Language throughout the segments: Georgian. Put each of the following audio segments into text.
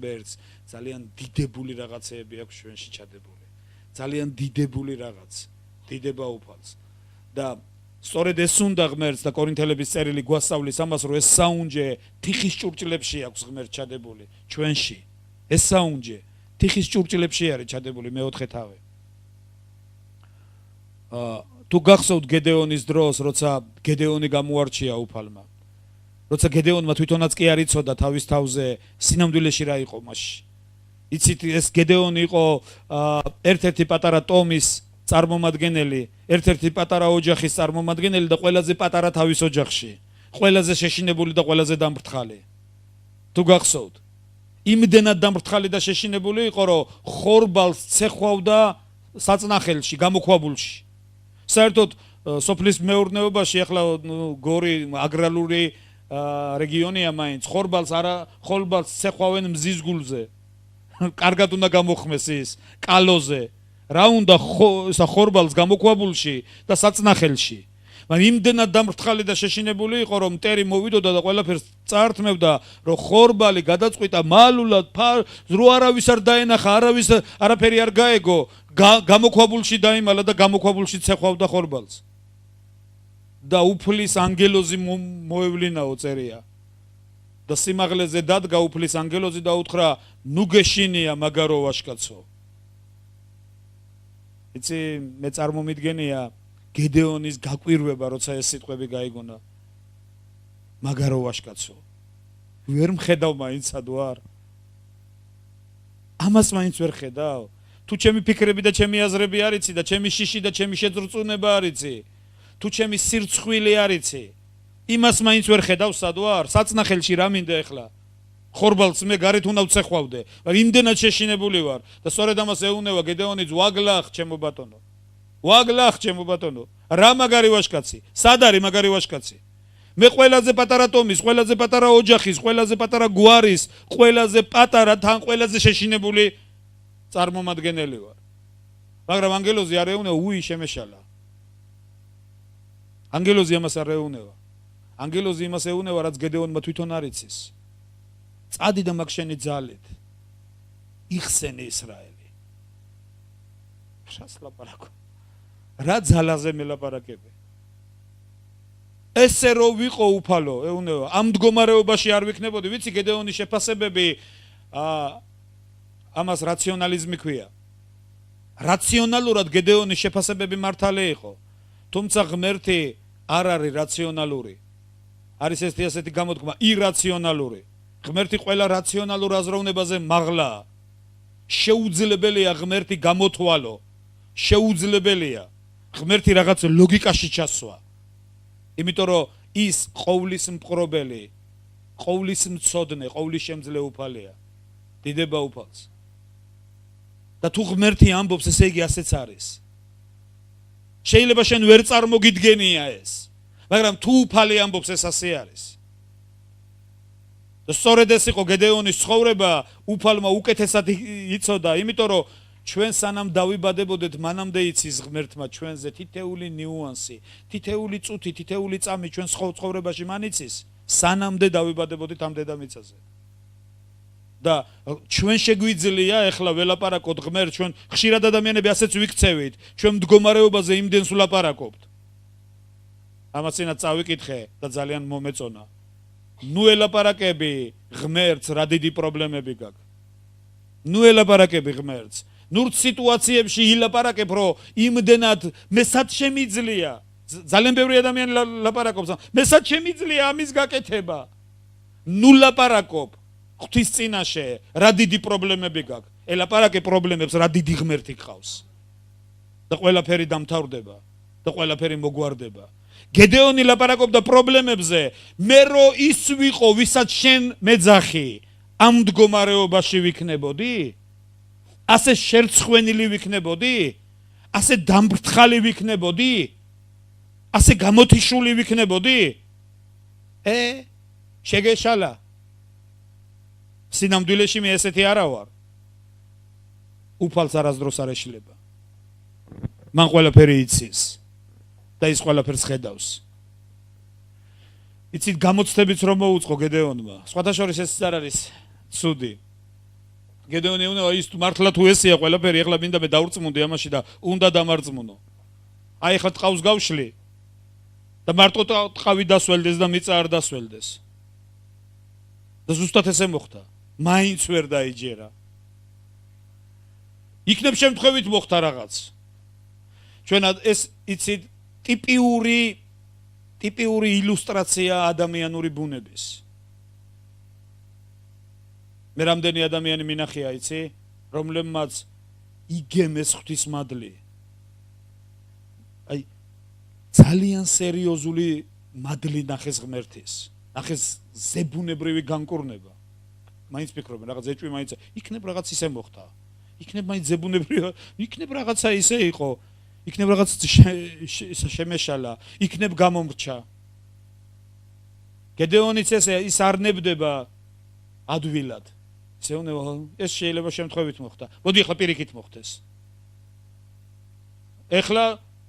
ღმერთს ძალიან დიდებული რაღაცეები აქვს ჩვენში ჩადებული ძალიან დიდებული რაღაც დიდება უფალს და სწორედ ეს უნდა ღმერთს და კორინთელების წერილი გვასწავლის ამას რომ ეს საუნჯე თიხის ჭურჭლებში აქვს ღმერთს ჩადებული ჩვენში ეს საუნჯე თიხის ჭურჭლებში არის ჩადებული მეოთხე თავი თუ გახსოვთ გედეონის დროს როცა გედეონი გამოარჩია უფალმა როცა გედეონმა თვითონაც კი არ იცოდა თავის თავზე სინამდვილეში რა იყო მასში იცით ეს გედეონი იყო ერთ-ერთი პატარა ტომის წარმომადგენელი ერთ-ერთი პატარა ოჯახის წარმომადგენელი და ყველაზე პატარა თავის ოჯახში ყველაზე შეშინებული და ყველაზე დამბრთხალი თუ გახსოვთ იმდენად დამბრთხალი და შეშინებული იყო რომ ხორბალს ცეხვავდა საწნახელში გამოქვაბულში საერთოდ სოფლის მეურნეობაში ახლა გორი აგრარული რეგიონია მაინც ხორბალს ცეხვავენ მზის გულზე კარგად უნდა გამოხმეს ის კალოზე რა უნდა ხორბალს გამოქვაბულში და საწნახელში მაგრამ იმდენად დამრთხალი და შეშინებული იყო რომ მტერი მოვიდოდა და ყველაფერს წართმევდა რომ ხორბალი გადაწყვიტა მალულად რო არავის არ დაენახა არავის არაფერი არ გაეგო გამოქვაბულში დაიმალა და გამოქვაბულში ცეხვავდა ხორბალს და უფლის ანგელოზი მოევლინაო წერია და სიმაღლეზე დადგა უფლის ანგელოზი და უთხრა ნუ გეშინია მაგარო ვაშკაცო იცი მე წარმომიდგენია გედეონის გაკვირვება როცა ეს სიტყვები გაიგონა მაგარო ვაშკაცო ვერ მხედავ მაინც ადო არ ამას მაინც ვერ ხედავ თუ ჩემი ფიქრები და ჩემი აზრები არ იცი და ჩემი შიში და ჩემი შეძრწუნება არ იცი თუ ჩემი სირცხვილი არ იცი იმას მაინც ვერ ხედავ სადო არ საწნახელში რა მინდა ახლა ხორბალს მე გარეთ უნდა ვცეხვავდე მაგრამ იმდენად შეშინებული ვარ და სწორედ ამას ეუბნება გედეონიც ვაგლახ ჩემო ბატონო რა მაგარი ვაშკაცი სად არის მაგარი ვაშკაცი მე ყველაზე პატარა ტომის ყველაზე პატარა ოჯახის ყველაზე პატარა გვარის ყველაზე პატარა თან ყველაზე შეშინებული წარმომადგენელი ვარ მაგრამ ანგელოზი არ ეუბნება უი შემეშალა ანგელოზი ამას არ ეუბნება ანგელოზი იმას ეუბნება რაც გედეონმა თვითონ არ იცის წადი და მაგ შენი ძალით იხსენი ისრაელი შას ლაპარაკო რა ძალაზე მელაპარაკები ესე რო ვიყო უფალო ეუბნება ამ მდგომარეობაში არ ვიქნებოდი ვიცი გედეონის შეფასებები ამას რაციონალიზმი ქვია რაციონალურად გედეონის შეფასებები მართალი იყო თუმცა ღმერთი არ არის რაციონალური არის ესეთი გამოთქმა ირაციონალური ღმერთი ყველა რაციონალურ აზროვნებაზე მაღლაა შეუძლებელია ღმერთი გამოთვალო შეუძლებელია ღმერთი რაღაც ლოგიკაში ჩასვა იმიტომ რომ ის ყოვლის მპყრობელი ყოვლის მცოდნე ყოვლის შემძლე უფალია დიდება უფალს და თუ ღმერთი ამბობს ესე იგი ასეც არის შეიძლება შენ ვერ წარმოგიდგენია ეს მაგრამ თუ უფალი ამბობს ეს ასე არის და სწორედ ეს იყო გედეონის ცხოვრება უფალმა უკეთესად იცოდა იმიტომ რომ ჩვენ სანამ დავიბადებოდეთ მანამდე იცის ღმერთმა ჩვენზე თითეული ნიუანსი თითეული წუთი თითეული წამი ჩვენ ცხოვრებაში მან იცის სანამდე დავიბადებოდით ამ დედამიწაზე და ჩვენ შეგვიძლია ეხლა ველაპარაკოთ ღმერთს ჩვენ ხშირად ადამიანები ასეც ვიქცევით ჩვენ მდგომარეობაზე იმდენს ვლაპარაკობთ ამას წინათ წავიკითხე და ძალიან მომეწონა ნუ ელაპარაკები ღმერთს რა დიდი პრობლემები გაქვს ნუ ელაპარაკები ღმერთს ნუ სიტუაციებში ილაპარაკებ რომ იმდენად მე სად შემიძლია ძალიან ბევრი ადამიანი ლაპარაკობს მე სად შემიძლია ამის გაკეთება ნუ ლაპარაკობ ღვთის წინაშე რა დიდი პრობლემები გაქვს ელაპარაკე პრობლემებს რა დიდი ღმერთი გყავს და ყველაფერი დამთავრდება და ყველაფერი მოგვარდება გედეონი ლაპარაკობდა პრობლემებზე მე რო ის ვიყო ვისაც შენ მეძახი ამ მდგომარეობაში ვიქნებოდი ასე შერცხვენილი ვიქნებოდი ასე დამბრთხალი ვიქნებოდი ასე გამოთიშული ვიქნებოდი შეგეშალა სინამდვილეში მე ესეთი არა ვარ უფალს არასდროს არ ეშლება მან ყველაფერი იცის და ის ყველაფერს ხედავს იცით გამოცდებიც რომ მოუწყო გედეონმა სხვათა შორის ეს არ არის ცუდი გედეონი უნდა ის მართლა თუ ესეა ყველაფერი ეხლა მინდა მე დავრწმუნდი ამაში და უნდა დამარწმუნო აი ეხლა ტყავს გავშლი და მარტო ტყავი დასველდეს და მიწა არ დასველდეს და ზუსტად ესე მოხდა მაინც ვერ დაიჯერა იქნებ შემთხვევით მოხდა რაღაც ჩვენ ეს იცით ტიპიური ილუსტრაცია ადამიანური ბუნების მე რამდენი ადამიანი მინახია იცი რომლებმაც იგემეს ღვთისმადლი აი ძალიან სერიოზული მადლი ნახეს ღმერთის ნახეს ზებუნებრივი განკურნება მაინც ფიქრობენ რაღაც ეჭვი მაინც იქნებ რაღაც ისე მოხდა იქნებ მაინც ზებუნებრივი იქნებ რაღაცა ისე იყო იქნებ რაღაც შემეშალა იქნებ გამომრჩა გედეონიც ესე ის არ ნებდება ადვილად ეს შეიძლება შემთხვევით მოხდა მოდი ახლა პირიქით მოხდეს ეხლა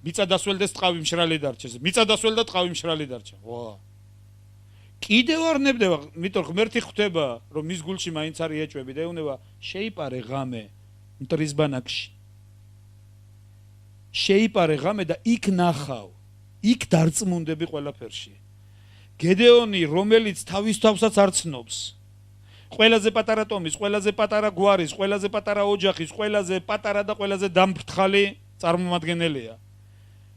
მიწა დასველდეს ტყავი მშრალი დარჩეს მიწა დასველდა ტყავი მშრალი დარჩა ვა კიდევ არ ნებდება მითორ ღმერთი ხვდება რომ მის გულში მაინც არის ეჭვები და ეუნება შეიპარე ღამე მტრის ბანაკში შეიპარე ღამე და იქ ნახავ იქ დარწმუნდები ყველაფერში გედეონი რომელიც თავის თავსაც არ ცნობს ყველაზე პატარა ტომის, ყველაზე პატარა გვარის, ყველაზე პატარა ოჯახის, ყველაზე პატარა და ყველაზე დამფრთხალი წარმომადგენელია.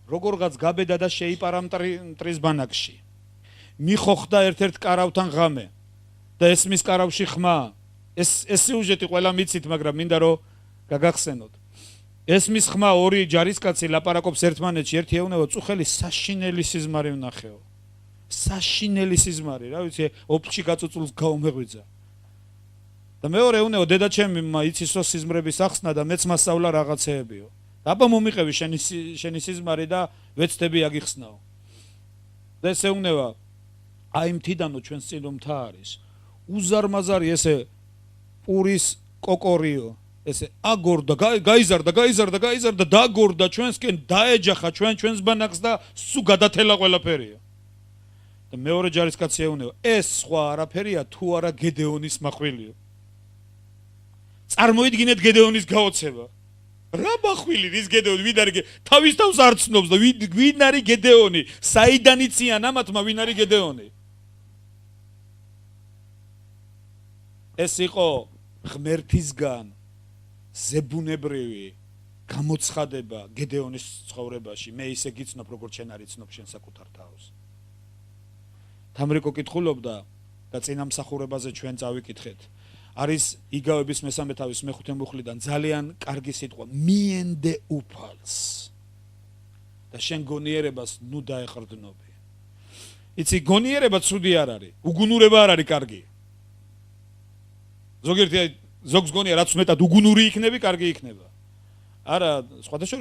როგორღაც გაბედა და შეიპარა მტრის ბანაკში. მიხოხდა ერთ-ერთ კარავთან ღამე და ესმის კარავში ხმა. ეს სიუჟეტი ყველა მიცით, მაგრამ მინდა რომ გაგახსენოთ. ესმის ხმა ორი ჯარისკაცი ლაპარაკობს ერთმანეთში, ერთი ეუბნება წუხელი საშინელი სიზმარი ვნახეო. საშინელი სიზმარი, რა ვიცი, ოფში გაწუწულს გაუმეღვიძა. და მეორე უნეო დედაჩემი იცისო სიზმრების ახსნა და მეც მასწავლა რაღაცეებიო. და აბა მომიყევი შენი სიზმარი და ვეცდები აგიხსნაო. და ესე უნება აი მთიდანო ჩვენს წინ რომ მთა არის. უზარმაზარი ესე პურის კოკორიო. ესე აგორდა, გაიზარდა, დაგორდა ჩვენსკენ დაეჯახა ჩვენს ბანაკს და სულ გადათელა ყველაფერია. და მეორე ჯარისკაცი ეუბნება ეს სხვა არაფერია თუ არა გედეონის მახვილია. წარმოიდგინეთ გედეონის გაოცება. რა მახვილი ის გედეონი, ვინ არის თავის თავს არ ცნობს და ვინ არის გედეონი? საიდან იციან ამათმა ვინ არის გედეონი? ეს იყო ღმერთისგან ზებუნებრივი გამოცხადება გედეონის ცხოვრებაში. მე ისე გიცნობ როგორც შენ არ იცნობ შენ საკუთარ თავს. თამრიკო კითხულობდა და წინამსახურებაზე ჩვენ წავიკითხეთ. არის იგავების მესამე თავის მეხუთე მუხლიდან ძალიან კარგი სიტყვა მიენდე უფალს და შენ გონიერებას ნუ დაეყრდნობი. იცი გონიერება ცუდი არ არის, უგუნურება არ არის კარგი. ზოგიერთი ზოგს გონია რაც მეტად უგუნური იქნები, კარგი იქნება. არა, სხვადასხვა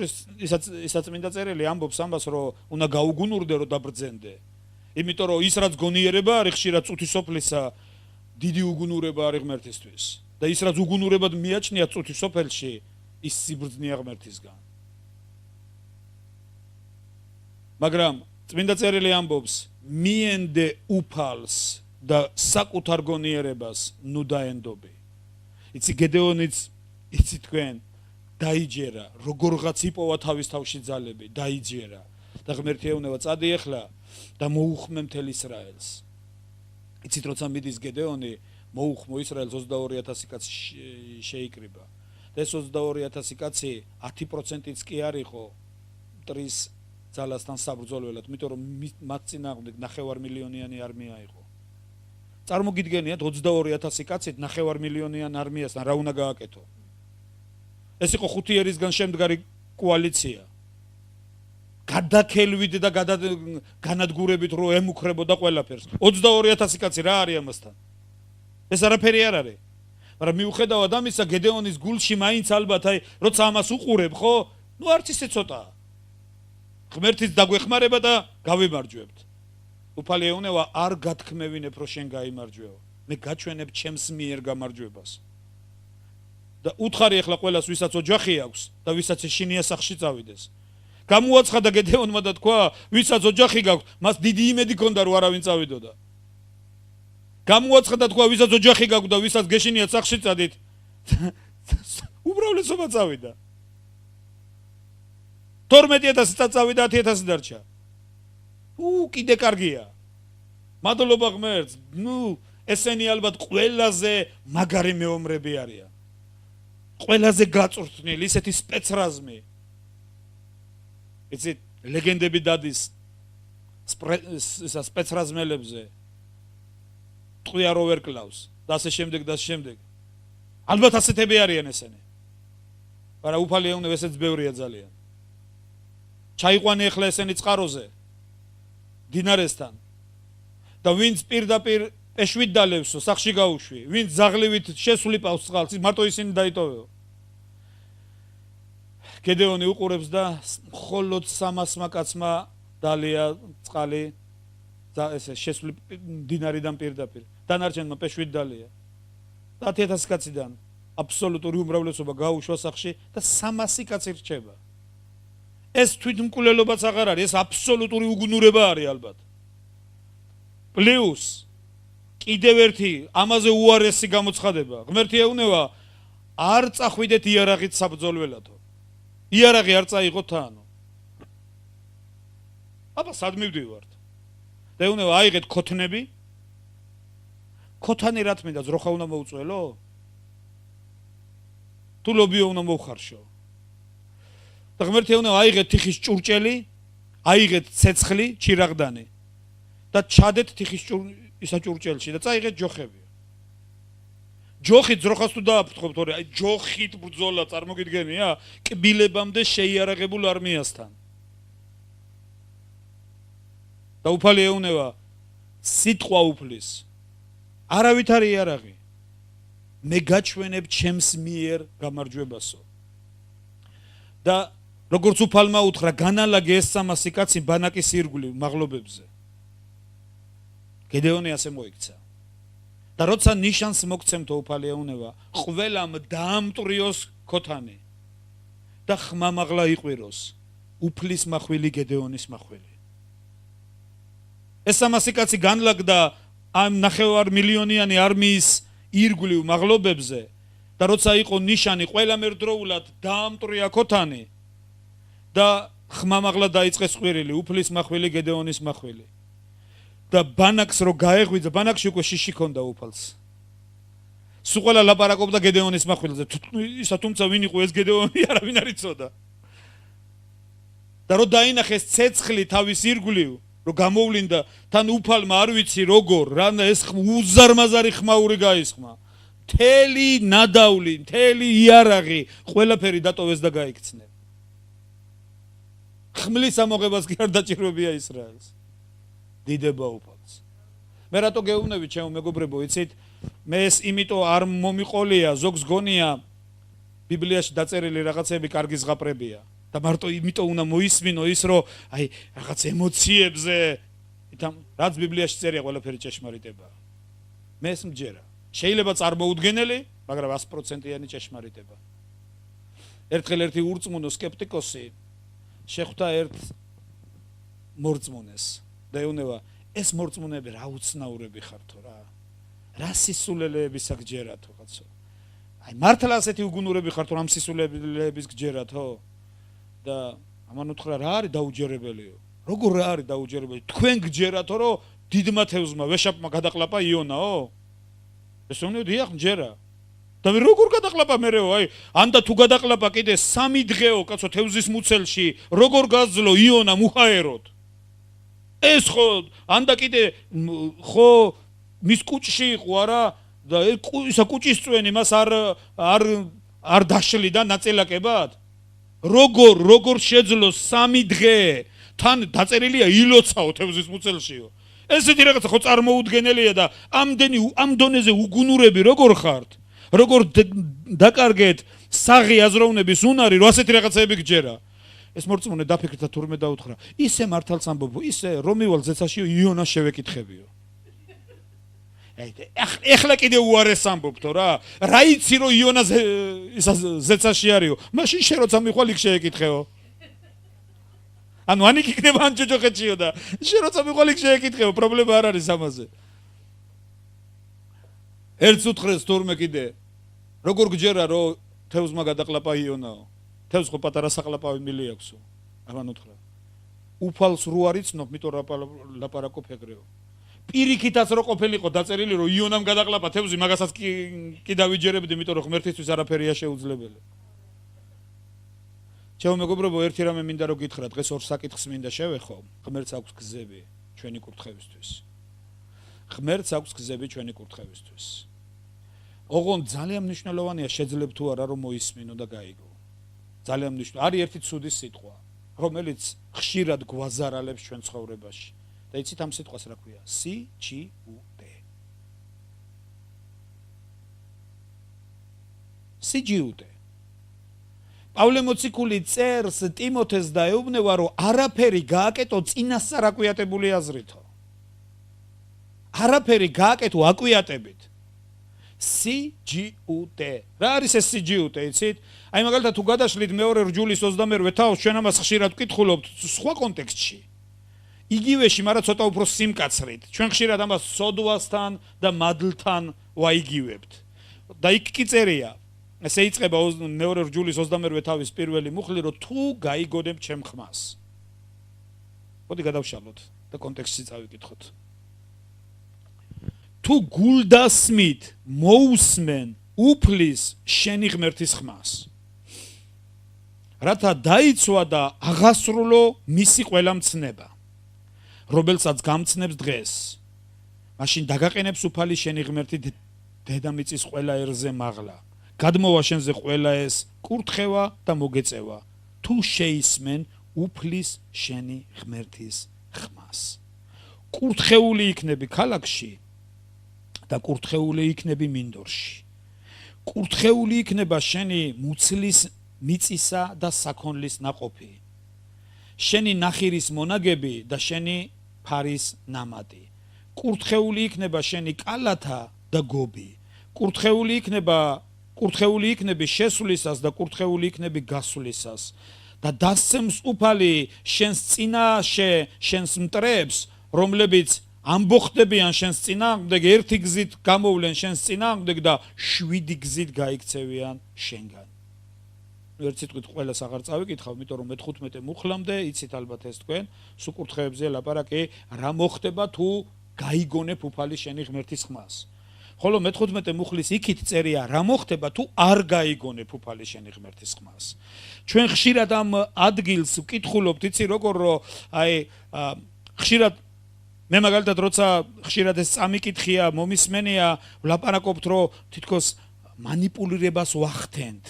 ისაც მინდა წერილი ამბობს ამას, რომ უნდა გაუგუნურდე, რომ დაბრძენდე. იმიტომ რომ ის რაც გონიერება არის ხშირად წუთი სოფლისა დიდი უგუნურება არის ღმერთისთვის და ის რაც უგუნურებად მიაჩნია წუთი სოფელში ის სიბრძნეა ღმერთისგან. მაგრამ წმინდა წერილი ამბობს მიენდე უფალს და საკუთარ გონიერებას ნუ დაენდობი. იცი გედეონიც იცი თქვენ დაიჯერა როგორღაც იპოვა თავის თავში ძალები დაიჯერა და ღმერთი ეუბნება წადი ახლა და მოუხმე მთელ ისრაელს. იცით როცა მიდის გედეონი მოუხმო ისრაელს 22000 კაცი შეიკრიბა და ეს 22000 კაცი 10%-იც კი არ იყო მტრის ძალასთან საბრძოლველად, იმიტომ რომ მათ წინააღმდეგ 9 მილიონიანი არმია იყო. წარმოგიდგენიათ 22000 კაცით 9 მილიონიან არმიასთან რა უნდა გააკეთო? ეს იყო 5 ერისგან შემდგარი კოალიცია. გადაკელვით და განადგურებით რო ემუქრებოდა ყველაფერს. 22000 კაცი რა არის ამასთან? ეს არაფერი არ არის. მაგრამ მიუხედავად ამისა გედეონის გულში მაინც ალბათ აი როცა ამას უყურებ, ხო? ნუ არც ისე ცოტაა. ღმერთის დაგვეხმარება და გავიმარჯვებთ. უფალი ეუბნება არ გათქმევინებ რომ შენ გაიმარჯვეო. მე გაჩვენებ ჩემს მიერ გამარჯვებას. და უთხარი ახლა ყველას ვისაც ოჯახი აქვს და ვისაც შინია სახში წავიდეს. გამოაცხადა გედეონმა და თქვა, ვისაც ოჯახი გაქვს, მას დიდი იმედი ჰქონდა რომ არავინ წავიდოდა. გამოაცხადა თქვა, ვისაც ოჯახი გაქვს და ვისაც გეშინიათ სახში წადით, უბრალესობა წავიდა 12000 წავიდა 10000 დარჩა კიდე კარგია მადლობა ღმერთს ესენი ალბათ ყველაზე მაგარი მეომრები არიან ყველაზე გაწურთნილი ისეთი სპეცრაზმი იცით ლეგენდები დადის სპეცრაზმელებზე ტყვია რო ვერ კლავს და ასე შემდეგ ალბათ ასეთები არიან ესენი მაგრამ უფალია უნდა ესეც ბევრია ძალიან ჩაიყვანე ახლა ესენი წყაროზე დინარესთან და ვინც პირდაპირ ეშვით დალევსო სახში გაუშვი ვინც ზაღლივით შესული პავს წყალს მარტო ისინი დაიტოვეო გედეონი უყურებს და მხოლოდ 300-მა კაცმა დალია წყალი და ესე შესული დინარიდან პირდაპირ დანარჩენმა პეშვით დალია და 10000 კაციდან აბსოლუტური უმრავლესობა გაუშვა სახში და 300 კაცი რჩება ეს თვითმკვლელობაც აღარ არის ეს აბსოლუტური უგუნურება არის ალბათ პლუს კიდევ ერთი ამაზე უარესი გამოცხადება ღმერთი ეუნება არ წახვიდეთ იარაღით საბრძოლველადო იარაღი არ წაიღო თანო აბა სად მივდივართ და ეუნება აიღეთ ქოთნები ქოთანი რა თქმა უნდა ძროხა უნდა მოუწველო თუ ლობიო უნდა მოხარშო და ღმერთი ეუნება აიღეთ თიხის ჭურჭელი აიღეთ ცეცხლი ჩირაღდანი და ჩადეთ თიხის ისა ჭურჭელში და წაიღეთ ჯოხები ჯოხით ძროხას თუ დააფრთხობთ თორე აი ჯოხით ბრძოლა წარმოგიდგენია კბილებამდე შეიარაღებულ არმიასთან და უფალი ეუნება სიტყვა უფლის არავით არ იარაღი მე გაჩვენებ ჩემს მიერ გამარჯვებასო და როგორც უფალმა უთხრა განალაგე ეს 300 კაცი ბანაკის ირგვლივ მაღლობებზე გედეონი ასე მოიქცა და როცა ნიშანს მოგცემთო უფალი ეუნება ყველამ დაამტრიოს ქოთანი და ხმამაღლა იყვიროს უფლის მახვილი გედეონის მახვილი ეს 300 კაცი განლაგდა ამ 9 მილიონიანი არმიის ირგვლივ მაღლობებზე და როცა იყო ნიშანი ყველამ ერთდროულად დაამტრია ქოთანი და ხმამაღლა დაიწყეს ყვირილი უფლის მახვილი გედეონის მახვილი და ბანაკს რო გაეღვიძა ბანაკში უკვე შიში ქონდა უფალს სულ ყველა ლაპარაკობდა გედეონის მახვილზე ისა თუმცა ვინ იყო ეს გედეონი არავინ არ იცოდა და რო დაინახეს ცეცხლი თავის ირგვლივ რო გამოვლინდა თან უფალმა არ ვიცი როგორ რა ეს უზარმაზარი ხმაური გაისხმა მთელი ნადავლი მთელი იარაღი ყველაფერი დატოვეს და გაიქცნენ ხმლის ამოღებას კი არ დაჭირვებია ისრაელს დიდება უფალს მე რატო გეუბნები ჩემო მეგობრებო იცით მე ეს იმიტომ არ მომიყოლია ზოგს გონია ბიბლიაში დაწერილი რაღაცები კარგი ზღაპრებია და მარტო იმიტომ უნდა მოისმინო ის რომ აი რაღაც ემოციებზე რაც ბიბლიაში წერია ყველაფერი ჭეშმარიტებაა მე ეს მჯერა შეიძლება წარმოუდგენელი მაგრამ 100%-იანი ჭეშმარიტება ერთხელ ერთი ურწმუნო სკეპტიკოსი შეხვდა ერთ მორწმუნეს და ეუნება ეს მორწმუნეები რა უცნაურები ხართო რა სისულელეებისა გჯერათო კაცო აი მართლა ასეთი უგუნურები ხართო რა სისულელეების გჯერათო და ამან უთხრა რა არის დაუჯერებელიო როგორ რა არის დაუჯერებელი თქვენ გჯერათო რომ დიდმა თევზმა ვეშაპმა გადაყლაპა იონაო ეს უნდა დიახ მჯერა და როგორ გადაყლაპა მერეო აი ანდა თუ გადაყლაპა კიდე 3 დღეო კაცო თევზის მუცელში როგორ გაძლო იონა მუხაეროდ ეს ხო ანდა კიდე ხო მის კუჭში იყო არა და ისა კუჭის წვენი მას არ დაშლიდა ნაწილაკებად როგორ შეძლო 3 დღე თან დაწერილია ილოცაო თევზის მუცელშიო ესეთი რაღაცა ხო წარმოუდგენელია და ამ დონეზე უგუნურები როგორ ხართ როგორ დაკარგეთ საღი აზროვნების უნარი რომ ასეთი რაღაცები გჯერა ეს მორწმუნე დაფიქრდა თურმე დაუთხრა ისე მართალს ამბობ ისე რომივალ ზეცაშიო იონას შევეკითხებიო ეხლა კიდე უარეს ამბობთო რა იცი რომ იონას ზეცაში არისო მაშინ შენ როცა მიხვალ იქ შეეკითხეო ანუ ანიკ იქნება ან ჯოჯოხეთშიო და შენ როცა მიხვალ იქ შეეკითხეო პრობლემა არ არის ამაზე ერთს უთხრეს თურმე კიდე როგორ გჯერა რომ თევზმა გადაყლაპა იონაო თევზს ხო პატარა საყლაპავი მილი აქვსო ამან უთხრა უფალს რო არიცნობ მიტო ლაპარაკობ ეგრეო პირიქითაც რო ყოფილიყო დაწერილი რომ იონამ გადაყლაპა თევზი მაგასაც კი დავიჯერებდი მიტო რომ ღმერთისთვის არაფერია შეუძლებელი ჩემო მეგობრებო ერთი რამე მინდა რომ გითხრა დღეს ორ საკითხს მინდა შევეხო ღმერთს აქვს გზები ჩვენი კურთხევისთვის ღმერთს აქვს გზები ჩვენი კურთხევისთვის ოღონ ძალიან მნიშვნელოვანია შეძლებ თუ არა რომ მოისმინო და გაიგო ძალიან მნიშვნელოვანია არის ერთი ცუდი სიტყვა რომელიც ხშირად გვაზარალებს ჩვენ ცხოვრებაში და იცით ამ სიტყვას რა ქვია სიჯიუტე სიჯიუტე პავლე მოციქული წერს ტიმოთეს და ეუბნება რომ არაფერი გააკეთო წინასწარ აკვიატებული აზრითო არაფერი გააკეთო აკვიატებით სიჯიუტე რა არის ეს სიჯიუტე იცით აი მაგალითად თუ გადაშლით მეორე რჯულის 28-ვე თავს ჩვენ ამას ხშირად ვკითხულობთ სხვა კონტექსტში იგივეში მაგრამ ცოტა უფრო სიმკაცრით ჩვენ ხშირად ამას სოდვასთან და მადლთან ვაიგივებთ და იქ კი წერია ესე იწყება მეორე რჯულის 28-ვე თავის პირველი მუხლი რომ თუ გაიგონებ ჩემ ხმას მოდი გადავშალოთ და კონტექსტში წავიკითხოთ თუ გულდასმით მოусმენ უფლის შენი ღმერთის ხმას რათა დაიცვა და აღასრულო მისი ყველა მცნება რომელსაც გამცნებს დღეს მაშინ დაგაყენებს უფალი შენი ღმერთი დედამიწის ყველა ერზე მაღლა გადმოვა შენზე ყველა ეს კურთხევა და მოგეწევა თუ შეისმენ უფლის შენი ღმერთის ხმას კურთხეული იქნები ქალაქში და კურთხეული იქნები მინდორში კურთხეული იქნება შენი მუცლის მიწისა და საქონლის ნაყოფი შენი ნახირის მონაგები და შენი ფარის ნამატი კურთხეული იქნება შენი კალათა და გობი კურთხეული იქნები შესვლისას და კურთხეული იქნები გასვლისას და დასცემს უფალი შენს წინაშე შენს მტრებს რომლებიც ამბოხდებიან შენს წინააღმდეგ ერთი გზით გამოვლენ შენს წინააღმდეგ და 7 გზით გაიქცევიან შენგან ერთ სიტყვით ყველას აღარ წავიკითხავ, იმიტომ რომ მე-15 მუხლამდე იცით ალბათ ეს თქვენ, სუკურთხეებზე ლაპარაკი რა მოხდება თუ გაიგონებ უფალი შენი ღმერთის ხმას. ხოლო მე-15 მუხლის იქით წერია რა მოხდება თუ არ გაიგონებ უფალი შენი ღმერთის ხმას. ჩვენ ხშირად ამ ადგილს ვკითხულობთ, იცი როგორ ხშირად მე მაგალითად როცა ხშირად ეს წამიკითხია, მომისმენია, ვლაპარაკობთ რომ თითქოს მანიპულირებას ვახდენთ.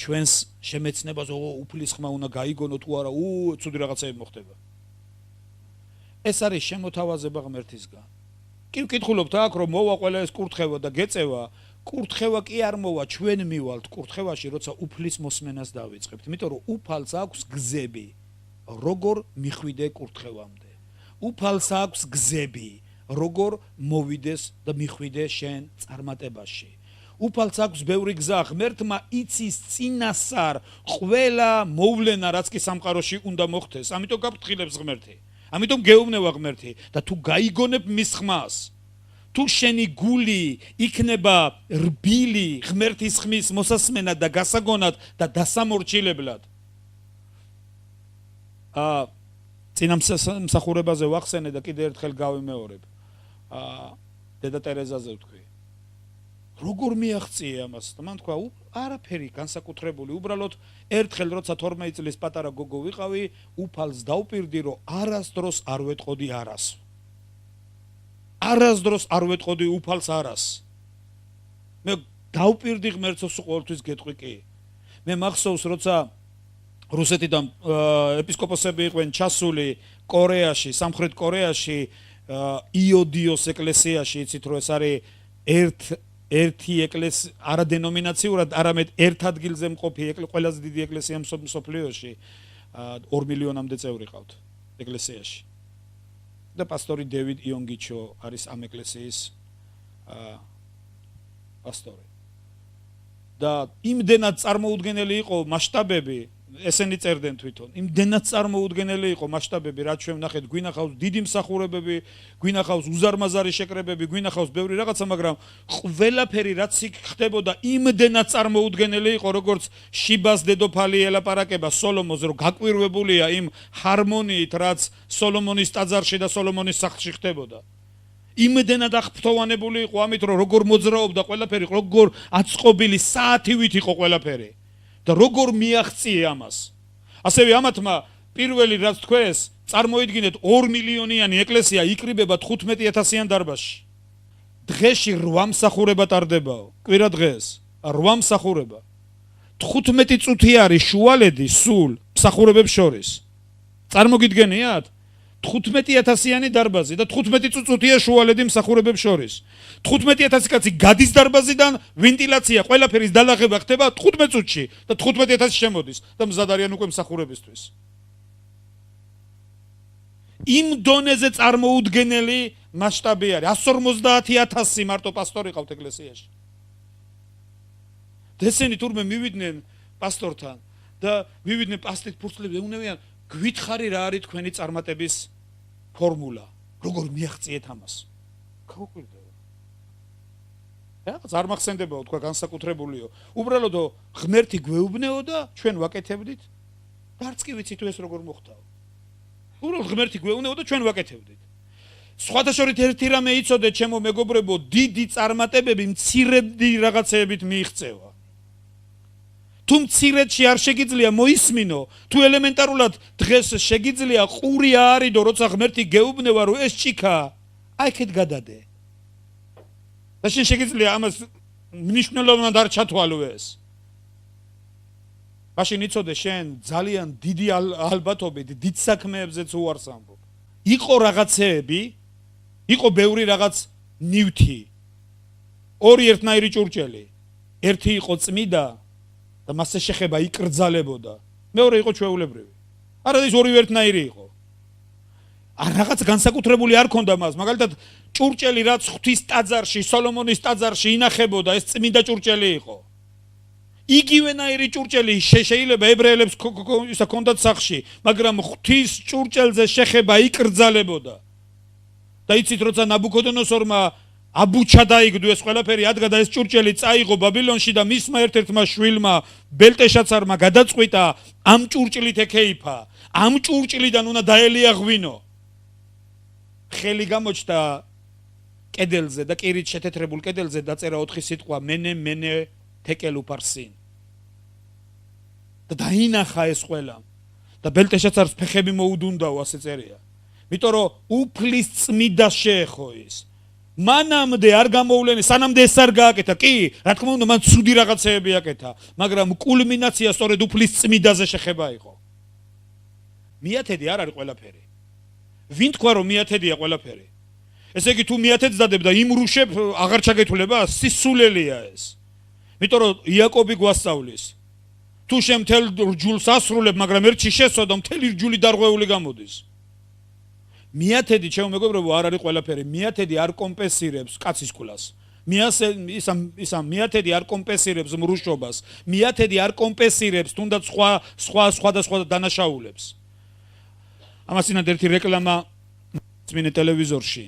ჩვენს შემეცნებას უფლის ხმა უნდა გაიგონო თუ არა, ცუდი რაღაცები მოხდება. ეს არის შემოთავაზება ღმერთისგან. კი ვკითხულობთ აქ რომ მოვა ყველა ეს კურთხევა და გეწევა, კურთხევა კი არ მოვა, ჩვენ მივალთ კურთხევაში, როცა უფლის მოსმენას დავიწყებთ, იმიტომ რომ უფალს აქვს გზები, როგორ მიხვიდე კურთხევამდე. უფალს აქვს გზები, როგორ მოვიდეს და მიხვიდე შენ წარმატებაში. უფალს აქვს ბევრი გზა, ღმერთმა იცის წინასწარ ყველა მოვლენა, რაც კი სამყაროში უნდა მოხდეს. ამიტომ გაფრთხილებს ღმერთი. ამიტომ გეუბნება ღმერთი და თუ გაიგონებ მის ხმას, თუ შენი გული იქნება რბილი ღმერთის ხმის მოსასმენად და გასაგონად და დასამორჩილებლად. წინა მსახურებაზე ვახსენე და კიდე ერთხელ გავიმეორებ. დედა ტერეზაზე ვთქვი. როგორ მიაღწიე ამას? მან თქვა, არაფერი განსაკუთრებული, უბრალოდ ერთხელ როცა 12 წლის პატარა გოგო ვიყავი, უფალს დავპირდი, რომ არასდროს არ ვეტყოდი არას. არასდროს არ ვეტყოდი უფალს არას. მე დავპირდი ღმერთს ყოველთვის გეტყვი კი. მე მახსოვს როცა რუსეთიდან ეპისკოპოსები იყვნენ ჩასული კორეაში, სამხრეთ კორეაში, იოდიოს ეკლესიაში, იცით რომ ეს არის ერთი ეკლესია, არა დენომინაციურად, არამედ ერთ ადგილზე მყოფი ყველაზე დიდი ეკლესია მსოფლიოში, 2 მილიონამდე წევრი ყავთ ეკლესიაში. და პასტორი დევიდ იონგიჩო არის ამ ეკლესიის პასტორი. და იმდენად წარმოუდგენელი იყო მასშტაბები, ესენი წერდნენ თვითონ. იმდენად წარმოუდგენელი იყო მასშტაბები, რაც ჩვენ ვნახეთ, გვინახავს დიდი მსახურებები, გვინახავს უზარმაზარი შეკრებები, გვინახავს ბევრი რაღაცა, მაგრამ ყველაფერი რაც იქ ხდებოდა, იმდენად წარმოუდგენელი იყო, როგორც შიბას დედოფალი ელაპარაკება სოლომონს, რომ გაკვირვებულია იმ ჰარმონიით, რაც სოლომონის ტაძარში და სოლომონის სახლში ხდებოდა. იმდენად აღფრთოვანებული იყო ამით, რომ როგორ მოძრაობდა ყველაფერი, როგორ აწყობილი საათივით იყო ყველაფერი. და როგორ მიაღწიე ამას. ასევე ამათმა პირველი რაც თქვეს, წარმოიდგინეთ 2 მილიონიანი ეკლესია იკრიბება 15,000-იან დარბაზში. დღეში 8 მსახურება ტარდებაო. კვირა დღეს 8 მსახურება. 15 წუთი არის შუალედი სულ მსახურებებს შორის. წარმოგიდგენიათ? 15,000-იანი დარბაზი და 15 წუთია შუალედი მსახურებებს შორის. 15,000 კაცი გადის დარბაზიდან, ვენტილაცია, ყველაფერის დალაღება ხდება 15 წუთში და 15,000 შემოდის და მზად არიან უკვე მსახურებისთვის. იმ დონეზე წარმოუდგენელი მასშტაბი არის. 150,000 მარტო პასტორი ყავთ ეკლესიაში. ესენი თურმე მივიდნენ პასტორთან და მივიდნენ პასტით ფურცლებს ეუნევიან, გვითხარი რა არის თქვენი წარმატების ფორმულა, როგორ მიაღწიეთ ამას. გაუკვირდა. რაღაც არ მახსენდებაო თქვა განსაკუთრებულიო. უბრალოდ ღმერთი გვეუბნეო და ჩვენ ვაკეთებდით. და არც კი ვიცით თუ ეს როგორ მოხდაო. უბრალოდ ღმერთი გვეუბნეო და ჩვენ ვაკეთებდით. სხვათა შორის ერთი რამე იცოდეთ, ჩემო მეგობრებო, დიდი წარმატებები მცირედი რაღაცეებით მიიღწევა. თუ მცირედში არ შეგიძლია მოისმინო, თუ ელემენტარულად დღეს შეგიძლია ყური არიდო, როცა ღმერთი გეუბნება, რომ ეს ჭიქა აიქეთ გადადე. და შენ შეგიძლია ამას მნიშვნელოვნად არ ჩათვალო ეს. მაშინ იცოდე შენ ძალიან დიდი ალბათობით დიდ საქმეებზეც უარს ამბობ. იყო რაღაცეები, იყო ბევრი რაღაც ნივთი. ორი ერთნაირი ჭურჭელი. ერთი იყო წმიდა და მასზე შეხება იკრძალებოდა. მეორე იყო ჩვეულებრივი. არა ის ორივე ერთნაირი იყო. არ რაღაც განსაკუთრებული არ ქონდა მას. მაგალითად ჭურჭელი რაც ღვთის ტაძარში, სოლომონის ტაძარში ინახებოდა, ეს წმინდა ჭურჭელი იყო. იგივენაირი ჭურჭელი შეიძლება ებრაელებს ისა ქონდათ სახში, მაგრამ ღვთის ჭურჭელზე შეხება იკრძალებოდა. და იცით როცა ნაბუქოდონოსორმა აბუჩა დაიგდო ეს ყველაფერი ადგა და ეს ჭურჭელი წაიღო ბაბილონში და მისმა ერთ-ერთმა შვილმა ბელტეშაცარმა გადაწყვიტა ამ ჭურჭლით ეკეიფა. ამ ჭურჭლიდან უნდა დაელიაღვინო. ხელი გამოჩნდა კედელზე და კირით შეთეთრებულ კედელზე დაწერა 4 სიტყვა მენე მენე თეკელ უფარსინ. და დაინახა ეს ყველა. და ბელტეშაცარს ფეხები მოუდუნდაო ასე წერია. იმიტომ რომ უფლის წმიდა შეეხო ის. მანამდე არ გამოვლენე, სანამდე ეს არ გააკეთა. კი, რა თქმა უნდა, მან ცუდი რაღაცეები აკეთა, მაგრამ კულმინაცია სწორედ უფლის წმიდაზე შეხება იყო. მიათედი არ არის ყველაფერი. ვინ თქვა რომ მიათედია ყველაფერი? ესე იგი თუ მიათედს დადებ და იმრუშებ, აღარ ჩაგეთვლება, სისულელია ეს. იმიტომ რომ იაკობი გვასწავლის. თუ შენ მთელ რჯულს ასრულებ, მაგრამ ერთში შესვლა, მთელი რჯული დარღვეული გამოდის. მიათედი ჩემო მეგობრებო არ არის ყველაფერი. მიათედი არ კომპენსირებს კაცის კვლას. მიათედი არ კომპენსირებს მრუშობას. მიათედი არ კომპენსირებს თუნდაც სხვა დანაშაულებს. ამასინად ერთი რეკლამა წმინე ტელევიზორში.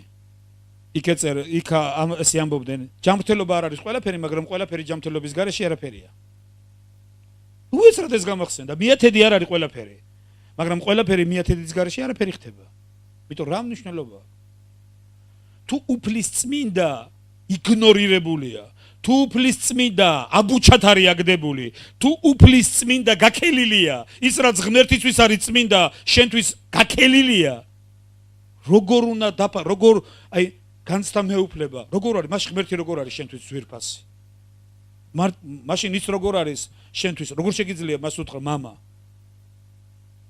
იქ ესე ამბობდნენ, ჯანმრთელობა არ არის ყველაფერი, მაგრამ ყველაფერი ჯანმრთელობის გარეშე არაფერია. უეცრად ეს გამახსენდა. მიათედი არ არის ყველაფერი, მაგრამ ყველაფერი მიათედის გარეშე არაფერი ხდება. იმიტომ რა მნიშვნელობა? თუ უფლის წმინდა იგნორირებულია, თუ უფლის წმინდა აბუჩად არის აგდებული, თუ უფლის წმინდა გაქელილია, ის რაც ღმერთისთვის არის წმინდა, შენთვის გაქელილია, როგორ უნდა როგორ აი განცდა მეუფლება, როგორ არის, მაშინ ღმერთი როგორ არის შენთვის ძვირფასი? მაშინ ის როგორ არის შენთვის, როგორ შეგიძლია მას უთხრა მამა?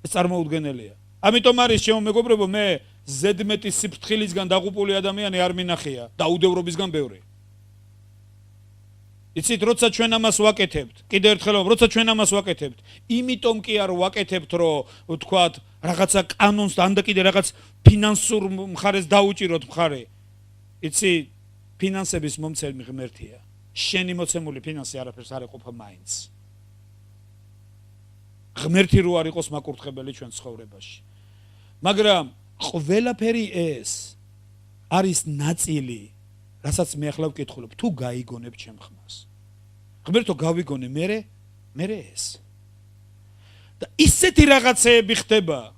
ეს წარმოუდგენელია. ამიტომ არის ჩემო მეგობრებო, მე ზედმეტი სიფრთხილისგან დაღუპული ადამიანი არ მინახია, დაუდევრობისგან ბევრი. იცით, როცა ჩვენ ამას ვაკეთებთ, კიდევ ერთხელ, როცა ჩვენ ამას ვაკეთებთ, იმიტომ კი არ ვაკეთებთ, რომ ვთქვათ, რაღაცა კანონს და ან და კიდე რაღაც ფინანსურ მხარეს დაუჭიროთ მხარე. იცი, ფინანსების მომცემი ღმერთია. შენი მოცემული ფინანსი არაფერს არ ეყოფა მაინც. ღმერთი რო არ იყოს მაკურთხებელი ჩვენ ცხოვრებაში. მაგრამ ყველაფერი ეს არის ნაწილი, რასაც მე ახლა ვკითხულობ, თუ გაიგონებ ჩემ ხმას. ღმერთო გავიგონე მე ეს. და ისეთი რაღაცეები ხდება,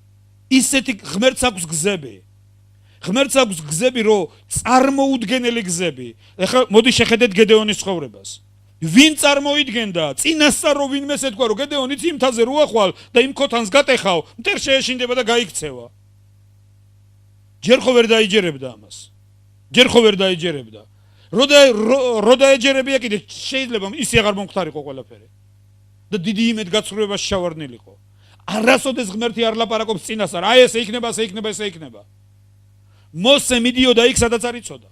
ისეთი ღმერთს აქვს გზები. ღმერთს აქვს გზები, რომ წარმოუდგენელი გზები. ეხლა მოდი შეხედეთ გედეონის ცხოვრებას. ვინ წარმოიდგენდა? წინასწარ რო ვინმეს ეთქვა, რომ გედეონიც იმ თაზე რო ახვალ და იმ ქოთანს გატეხავ, მტერ შეეშინდება და გაიქცევა. ჯერ ხო ვერ დაიჯერებდა ამას. ჯერ ხო ვერ დაიჯერებდა. რო დაეჯერებია კიდე შეიძლება ისე აღარ მომختارიყო ყველაფერი. და დიდი იმედგაცრუებაში შავარდნილიყო. არასოდეს ღმერთი არ ლაპარაკობს წინასწარ, აი ესე იქნება, ესე იქნება, ესე იქნება. მოსე მიდიოდა იქ, სადაც არ იცოდა.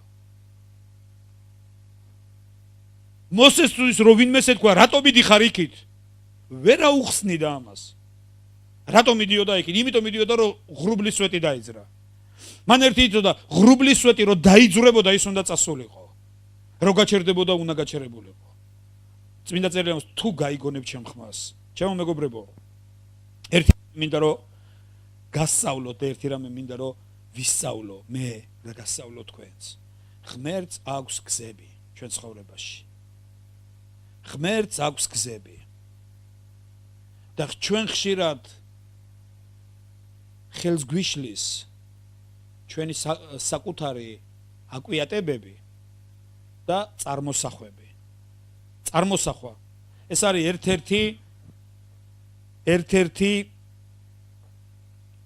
მოსესთვის რო ვინმეს ეთქვა, რატო მიდიხარ იქით? ვერ აუხსნიდა ამას. რატო მიდიოდა იქით? იმიტომ მიდიოდა, რომ ღრუბლის სვეტი დაიძრა. მან ერთი იცოდა, ღრუბლის სვეტი რო დაიძრებოდა, ის უნდა წასულიყო. რო გაჩერდებოდა, უნდა გაჩერებულიყო. წმინდა წერილს თუ გაიგონებ ჩემ ხმას, ჩემო მეგობრებო, ერთი მინდა რომ გასწავლოთ და ერთი რამე მინდა რომ ვისწავლო მე და გასწავლო თქვენს. ღმერთს აქვს გზები ჩვენ ცხოვრებაში. ღმერთს აქვს გზები. და ჩვენ ხშირად ხელს გვიშლის ჩვენი საკუთარი აკვიატებები და წარმოსახვები. წარმოსახვა. ეს არის ერთ-ერთი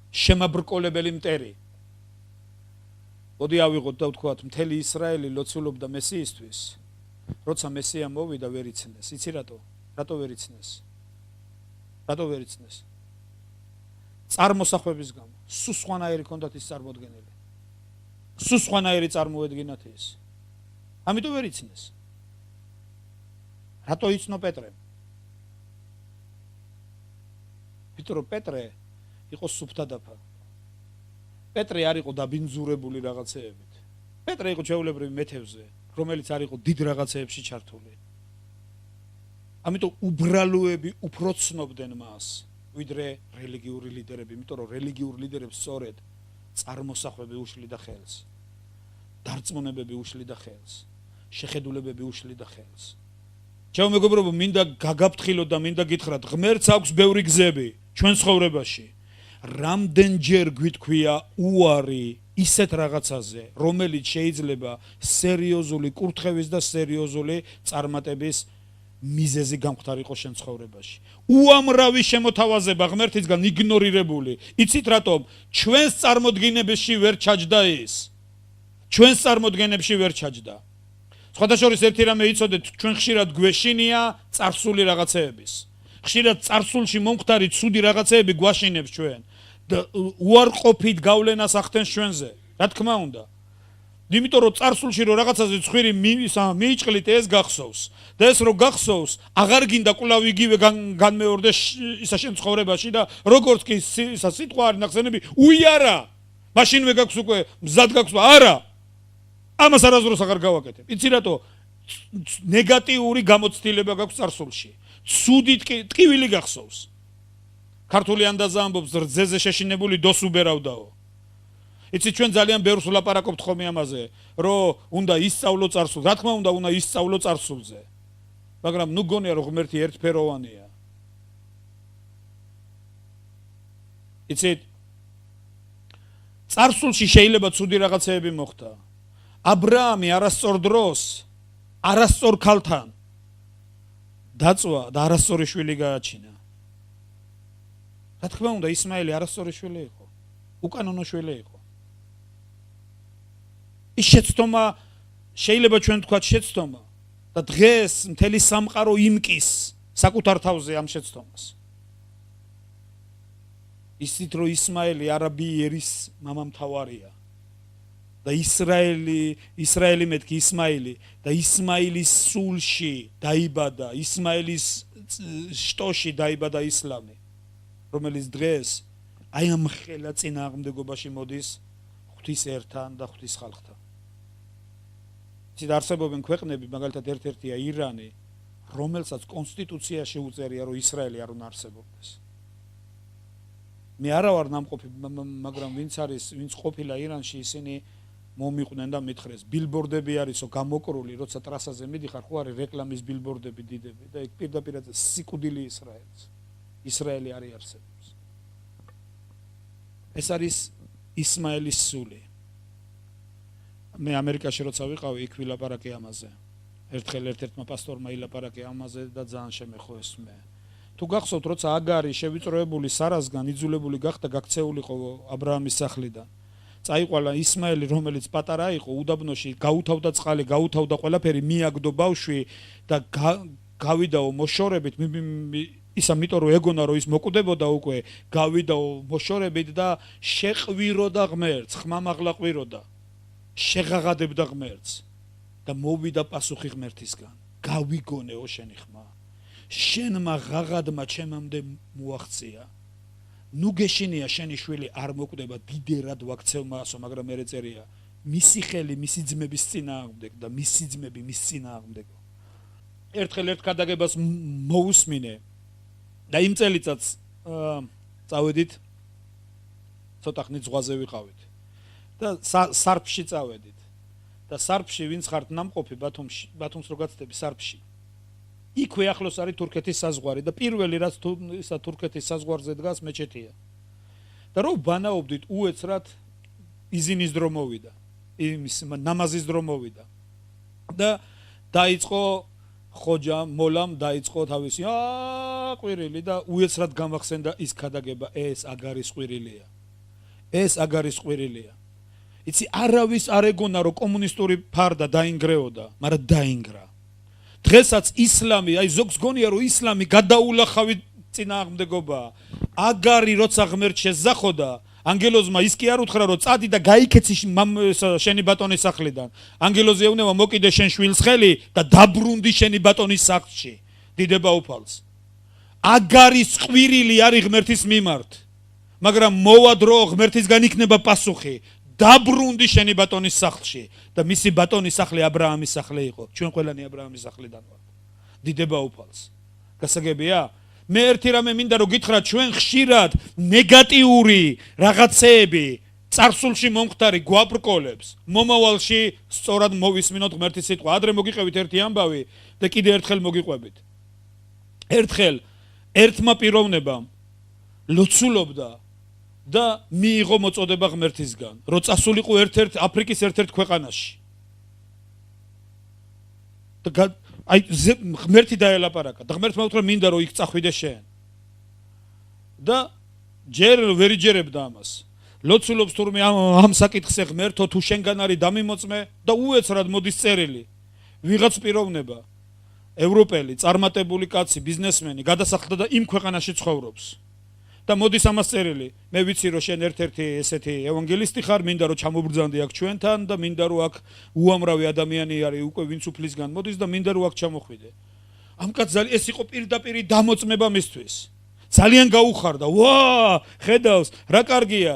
შემაბრკოლებელი მტერი. მოდი ავიღოთ და ვთქვათ, მთელი ისრაელი ლოცულობდა მესიისთვის, როცა მესია მოვიდა ვერ იცნეს. იცი რატო? რატო ვერ იცნეს? რატო ვერ იცნეს? წარმოსახვების გამო. სულ სხვანაირი ჰქონდათ ის წარმოდგენილი. სულ სხვანაირი წარმოედგინათ ის. ამიტომ ვერ იცნეს. რატო იცნო პეტრე? იმიტომ რომ პეტრე იყო სუფთადაფა. პეტრე არ იყო დაბინძურებული რაღაცეებით. პეტრე იყო ჩვეულებრივი მეთევზე, რომელიც არ იყო დიდ რაღაცეებში ჩართული. ამიტომ უბრალოები უფრო ცნობდნენ მას, ვიდრე რელიგიური ლიდერები, იმიტომ რომ რელიგიურ ლიდერებს სწორედ წარმოსახვები უშლიდა ხელს. დარწმუნებები უშლიდა ხელს. შეხედულებები უშლიდა ხელს. ჩემო მეგობრებო, მინდა გაგაფრთხილოთ და მინდა გითხრათ, ღმერთს აქვს ბევრი გზები ჩვენ ცხოვრებაში. რამდენჯერ გვითქვია უარი ისეთ რაღაცაზე, რომელიც შეიძლება სერიოზული კურთხევის და სერიოზული წარმატების მიზეზი გამختارიყო შენ ცხოვრებაში. უამრავი შემოთავაზება ღმერთისგან იგნორირებული. იცით რატომ? ჩვენს წარმოდგენებში ვერ ჩაჯდა ის. ჩვენს წარმოდგენებში ვერ ჩაჯდა. სხვადასხვა ერთი რამე იცოდეთ, ჩვენ ხშირად გვეშინია წარსული რაღაცეების. ხშირად წარსულში მომხდარი ცუდი რაღაცეები გვაშინებს ჩვენ და უარყოფით გავლენას ახდენს ჩვენზე. რა თქმა უნდა. იმიტომ რომ წარსულში რო რაღაცაზე ცხვირი მიიჭყლით, ეს გახსოვს. და ეს რო გახსოვს, აღარ გინდა კვლავ იგივე განმეორდეს ისა შენ ცხოვრებაში და როგორც კი ისა სიტყვა არის ნახსენები, უიარა. მაშინვე გაქვს უკვე მზად გაქვს, არა. ამას არასდროს აღარ გავაკეთებ. იცი რატო? ნეგატიური გამოცდილება გაქვს წარსულში. ცუდი ტკივილი გახსოვს. ქართული ანდაზა ამბობს, რძეზე შეშინებული დოს უბერავდაო. იცი ჩვენ ძალიან ბევრს ვლაპარაკობთ ხოლმე ამაზე, რომ უნდა ისწავლო წარსულს. რა თქმა უნდა, უნდა ისწავლო წარსულზე. მაგრამ ნუ გონია რომ ღმერთი ერთფეროვანია. იცით? წარსულში შეიძლება ცუდი რაღაცეები მოხდა. აბრაამი არასწორ დროს, არასწორ ქალთან დაწვა და არასწორი შვილი გააჩინა. რა თქმა უნდა, ისმაელი არასწორი შვილი იყო. უკანონო შვილი იყო. ის შეცდომა შეიძლება ჩვენ თქვათ შეცდომა და დღეს მთელი სამყარო იმკის საკუთარ თავზე ამ შეცდომას. ისიც რომ ისმაელი არაბიერის მამამთავარია და ისრაელი მეთქი ისმაილი და ისმაილის სულში დაიბადა, ისმაილის შტოში დაიბადა ისლამი, რომელიც დღეს აი ამ ხელა წინააღმდეგობაში მოდის ღვთის ერთან და ღვთის ხალხთან. არსებობენ ქვეყნები, მაგალითად ერთ-ერთია ირანი, რომელსაც კონსტიტუციაში უწერია, რომ ისრაელი არ უნდა არსებობდეს. მე არა ვარ ნამყოფი, მაგრამ ვინც ყოფილა ირანში, ისინი მომიყვნენ და მითხრეს, ბილბორდები არისო გამოკრული, როცა ტრასაზე მიდიხარ, ხო არის რეკლამის ბილბორდები დიდები და ეგ პირდაპირ სიკვდილი ისრაელი არის არსებობს. ეს არის ისმაელის სული. მე ამერიკაში როცა ვიყავი, იქ ვილაპარაკე ამაზე. ერთხელ ერთ-ერთმა პასტორმა ილაპარაკე ამაზე და ძალიან შემეხოეს მე. თუ გახსოვთ, როცა აგარი შევიწროებული სარასგან იძულებული გახდა გაქცეულიყო აბრაამის სახლიდან. წაიყვალა ისმაელი, რომელიც პატარა იყო, უდაბნოში გაუთავდა წყალი, გაუთავდა ყველაფერი, მიაგდო ბავშვი და გავიდაო მოშორებით, ის ამიტომ რომ ეგონა რომ ის მოკვდებოდა უკვე, გავიდაო მოშორებით და შეყვიროდა ღმერთს, ხმამაღლა ყვიროდა. შეღაღადებდა ღმერთს და მოვიდა პასუხი ღმერთისგან. გავიგონეო შენი ხმა. შენმა ღაღადმა ჩემამდე მოაღწია. ნუ გეშინია შენი შვილი არ მოკვდება, დიდერად ვაქცევმაასო, მაგრამ მე წერია მისი ხელი მისი ძმების წინააღმდეგ და მისი ძმები მის წინააღმდეგო. ერთხელ ერთ ქადაგებას მოусმინე და იმ წელიწადს წავედით ცოტა ხნით ზღვაზე ვიყავით და სარფში წავედით და სარფში ვინც ხართ ნამყოფი ბათუმს რო გაცდები სარფში იქვე ახლოს არის თურქეთის საზღვარი და პირველი რაც ისა თურქეთის საზღვარზე დგას მეჩეთია და რო ბანაობდით უეცრად იზინის დრო მოვიდა იმის ნამაზის დრო მოვიდა და დაიწყო ხოჯა მოლამ დაიწყო თავისი ყვირილი და უეცრად გამახსენდა ის ქადაგება ეს აგარის ყვირილია ეს აგარის ყვირილია იცი არავის არ ეგონა რომ კომუნისტური ფარდა დაინგრეოდა მაგრამ დაინგრა დღესაც ისლამი აი ზოგს გონია რომ ისლამი გადაულახავი წინააღმდეგობა აგარი როცა ღმერთს შეზახოდა ანგელოზმა ის კი არ უთხრა რომ წადი და გაიქეცი შენი ბატონის სახლიდან ანგელოზი ეუბნება მოკიდე შენ შვილს ხელი და დაბრუნდი შენი ბატონის სახლში დიდება უფალს აგარის ყვირილი არის ღმერთის მიმართ მაგრამ მოვა დრო ღმერთისგან იქნება პასუხი დაბრუნდი შენი ბატონის სახლში და მისი ბატონის სახლი აბრაამის სახლი იყო ჩვენ ყველანი აბრაამის სახლიდან ვართ დიდება უფალს გასაგებია მე ერთი რამე მინდა რომ გითხრათ ჩვენ ხშირად ნეგატიური რაღაცეები წარსულში მომხდარი გვაბრკოლებს მომავალში სწორად მოვისმინოთ ღმერთის სიტყვა ადრე მოგიყევით ერთი ამბავი და კიდე ერთხელ მოგიყვებით ერთხელ ერთმა პიროვნებამ ლოცულობდა და მიიღო მოწოდება ღმერთისგან რომ წასულიყო ერთ-ერთ აფრიკის ერთ-ერთ ქვეყანაში და აი ღმერთი დაელაპარაკა და ღმერთმა უთხრა მინდა რომ იქ წახვიდე შენ და ჯერ ვერ იჯერებდა ამას ლოცულობს თურმე ამ საკითხზე ღმერთო თუ შენგან არის დამიმოწმე და უეცრად მოდის წერილი ვიღაც პიროვნება ევროპელი წარმატებული კაცი ბიზნესმენი გადასახლდა და იმ ქვეყანაში ცხოვრობს და მოდის ამას წერილი მე ვიცი რომ შენ ერთ-ერთი ესეთი ევანგელისტი ხარ მინდა რომ ჩამობრძანდი აქ ჩვენთან და მინდა რომ აქ უამრავი ადამიანი არის უკვე ვინც უფლისგან მოდის და მინდა რომ აქ ჩამოხვიდე ამ კაცს ეს იყო პირდაპირი დამოწმება მისთვის ძალიან გაუხარდა ვა ხედავს რა კარგია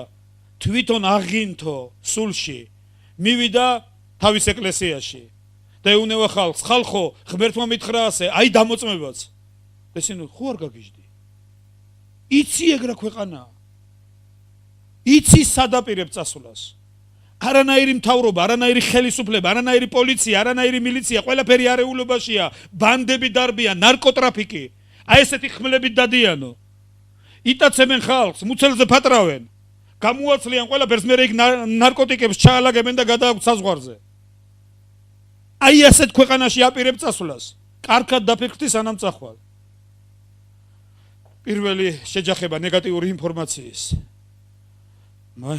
თვითონ აღინთო სულში მივიდა თავის ეკლესიაში და ეუბნება ხალხს ხალხო ღმერთმა მითხრა ასე აი დამოწმებაც ესენი ხო არ გაგიჟდი იცი ეგრა ქვეყანა იცი სადაპირებ წასვლას არანაირი მთავრობა არანაირი ხელისუფლება არანაირი პოლიცია არანაირი მილიცია ყველაფერი არეულობაშია ბანდები დარბიან ნარკოტრაფიკი აი ესეთი ხმლებით დადიანო იტაცებენ ხალხს მუცელზე ფატრავენ გამოაცლიან ყველაფერს მე იქ ნარკოტიკებს ჩაალაგებენ და გადააქვთ საზღვარზე აი ასეთ ქვეყანაში აპირებ წასვლას კარგად დაფიქრდი სანამ წახვალ პირველი შეჯახება ნეგატიური ინფორმაციის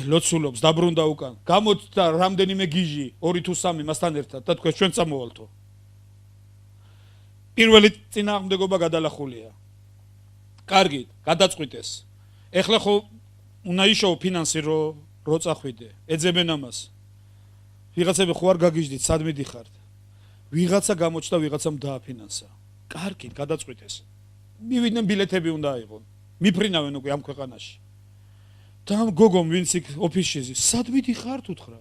ლოცულობს დაბრუნდა უკან გამოჩნდა რამდენიმე გიჟი 2 თუ 3 მასთან ერთად და თქვენ ჩვენ წამოვალთო პირველი წინააღმდეგობა გადალახულია კარგით გადაწყვიტეს ეხლა ხო უნდა იშოვო ფინანსი რო წახვიდე ეძებენ ამას ვიღაცები ხო არ გაგიჟდით სად მიდიხართ ვიღაცა გამოჩნდა ვიღაცამ დააფინანსა კარგით გადაწყვიტეს მივიდნენ ბილეთები უნდა აიღონ მიფრინავენ უკვე ამ ქვეყანაში და ამ გოგომ ვინც იქ ოფისში სად მიდიხართ უთხრა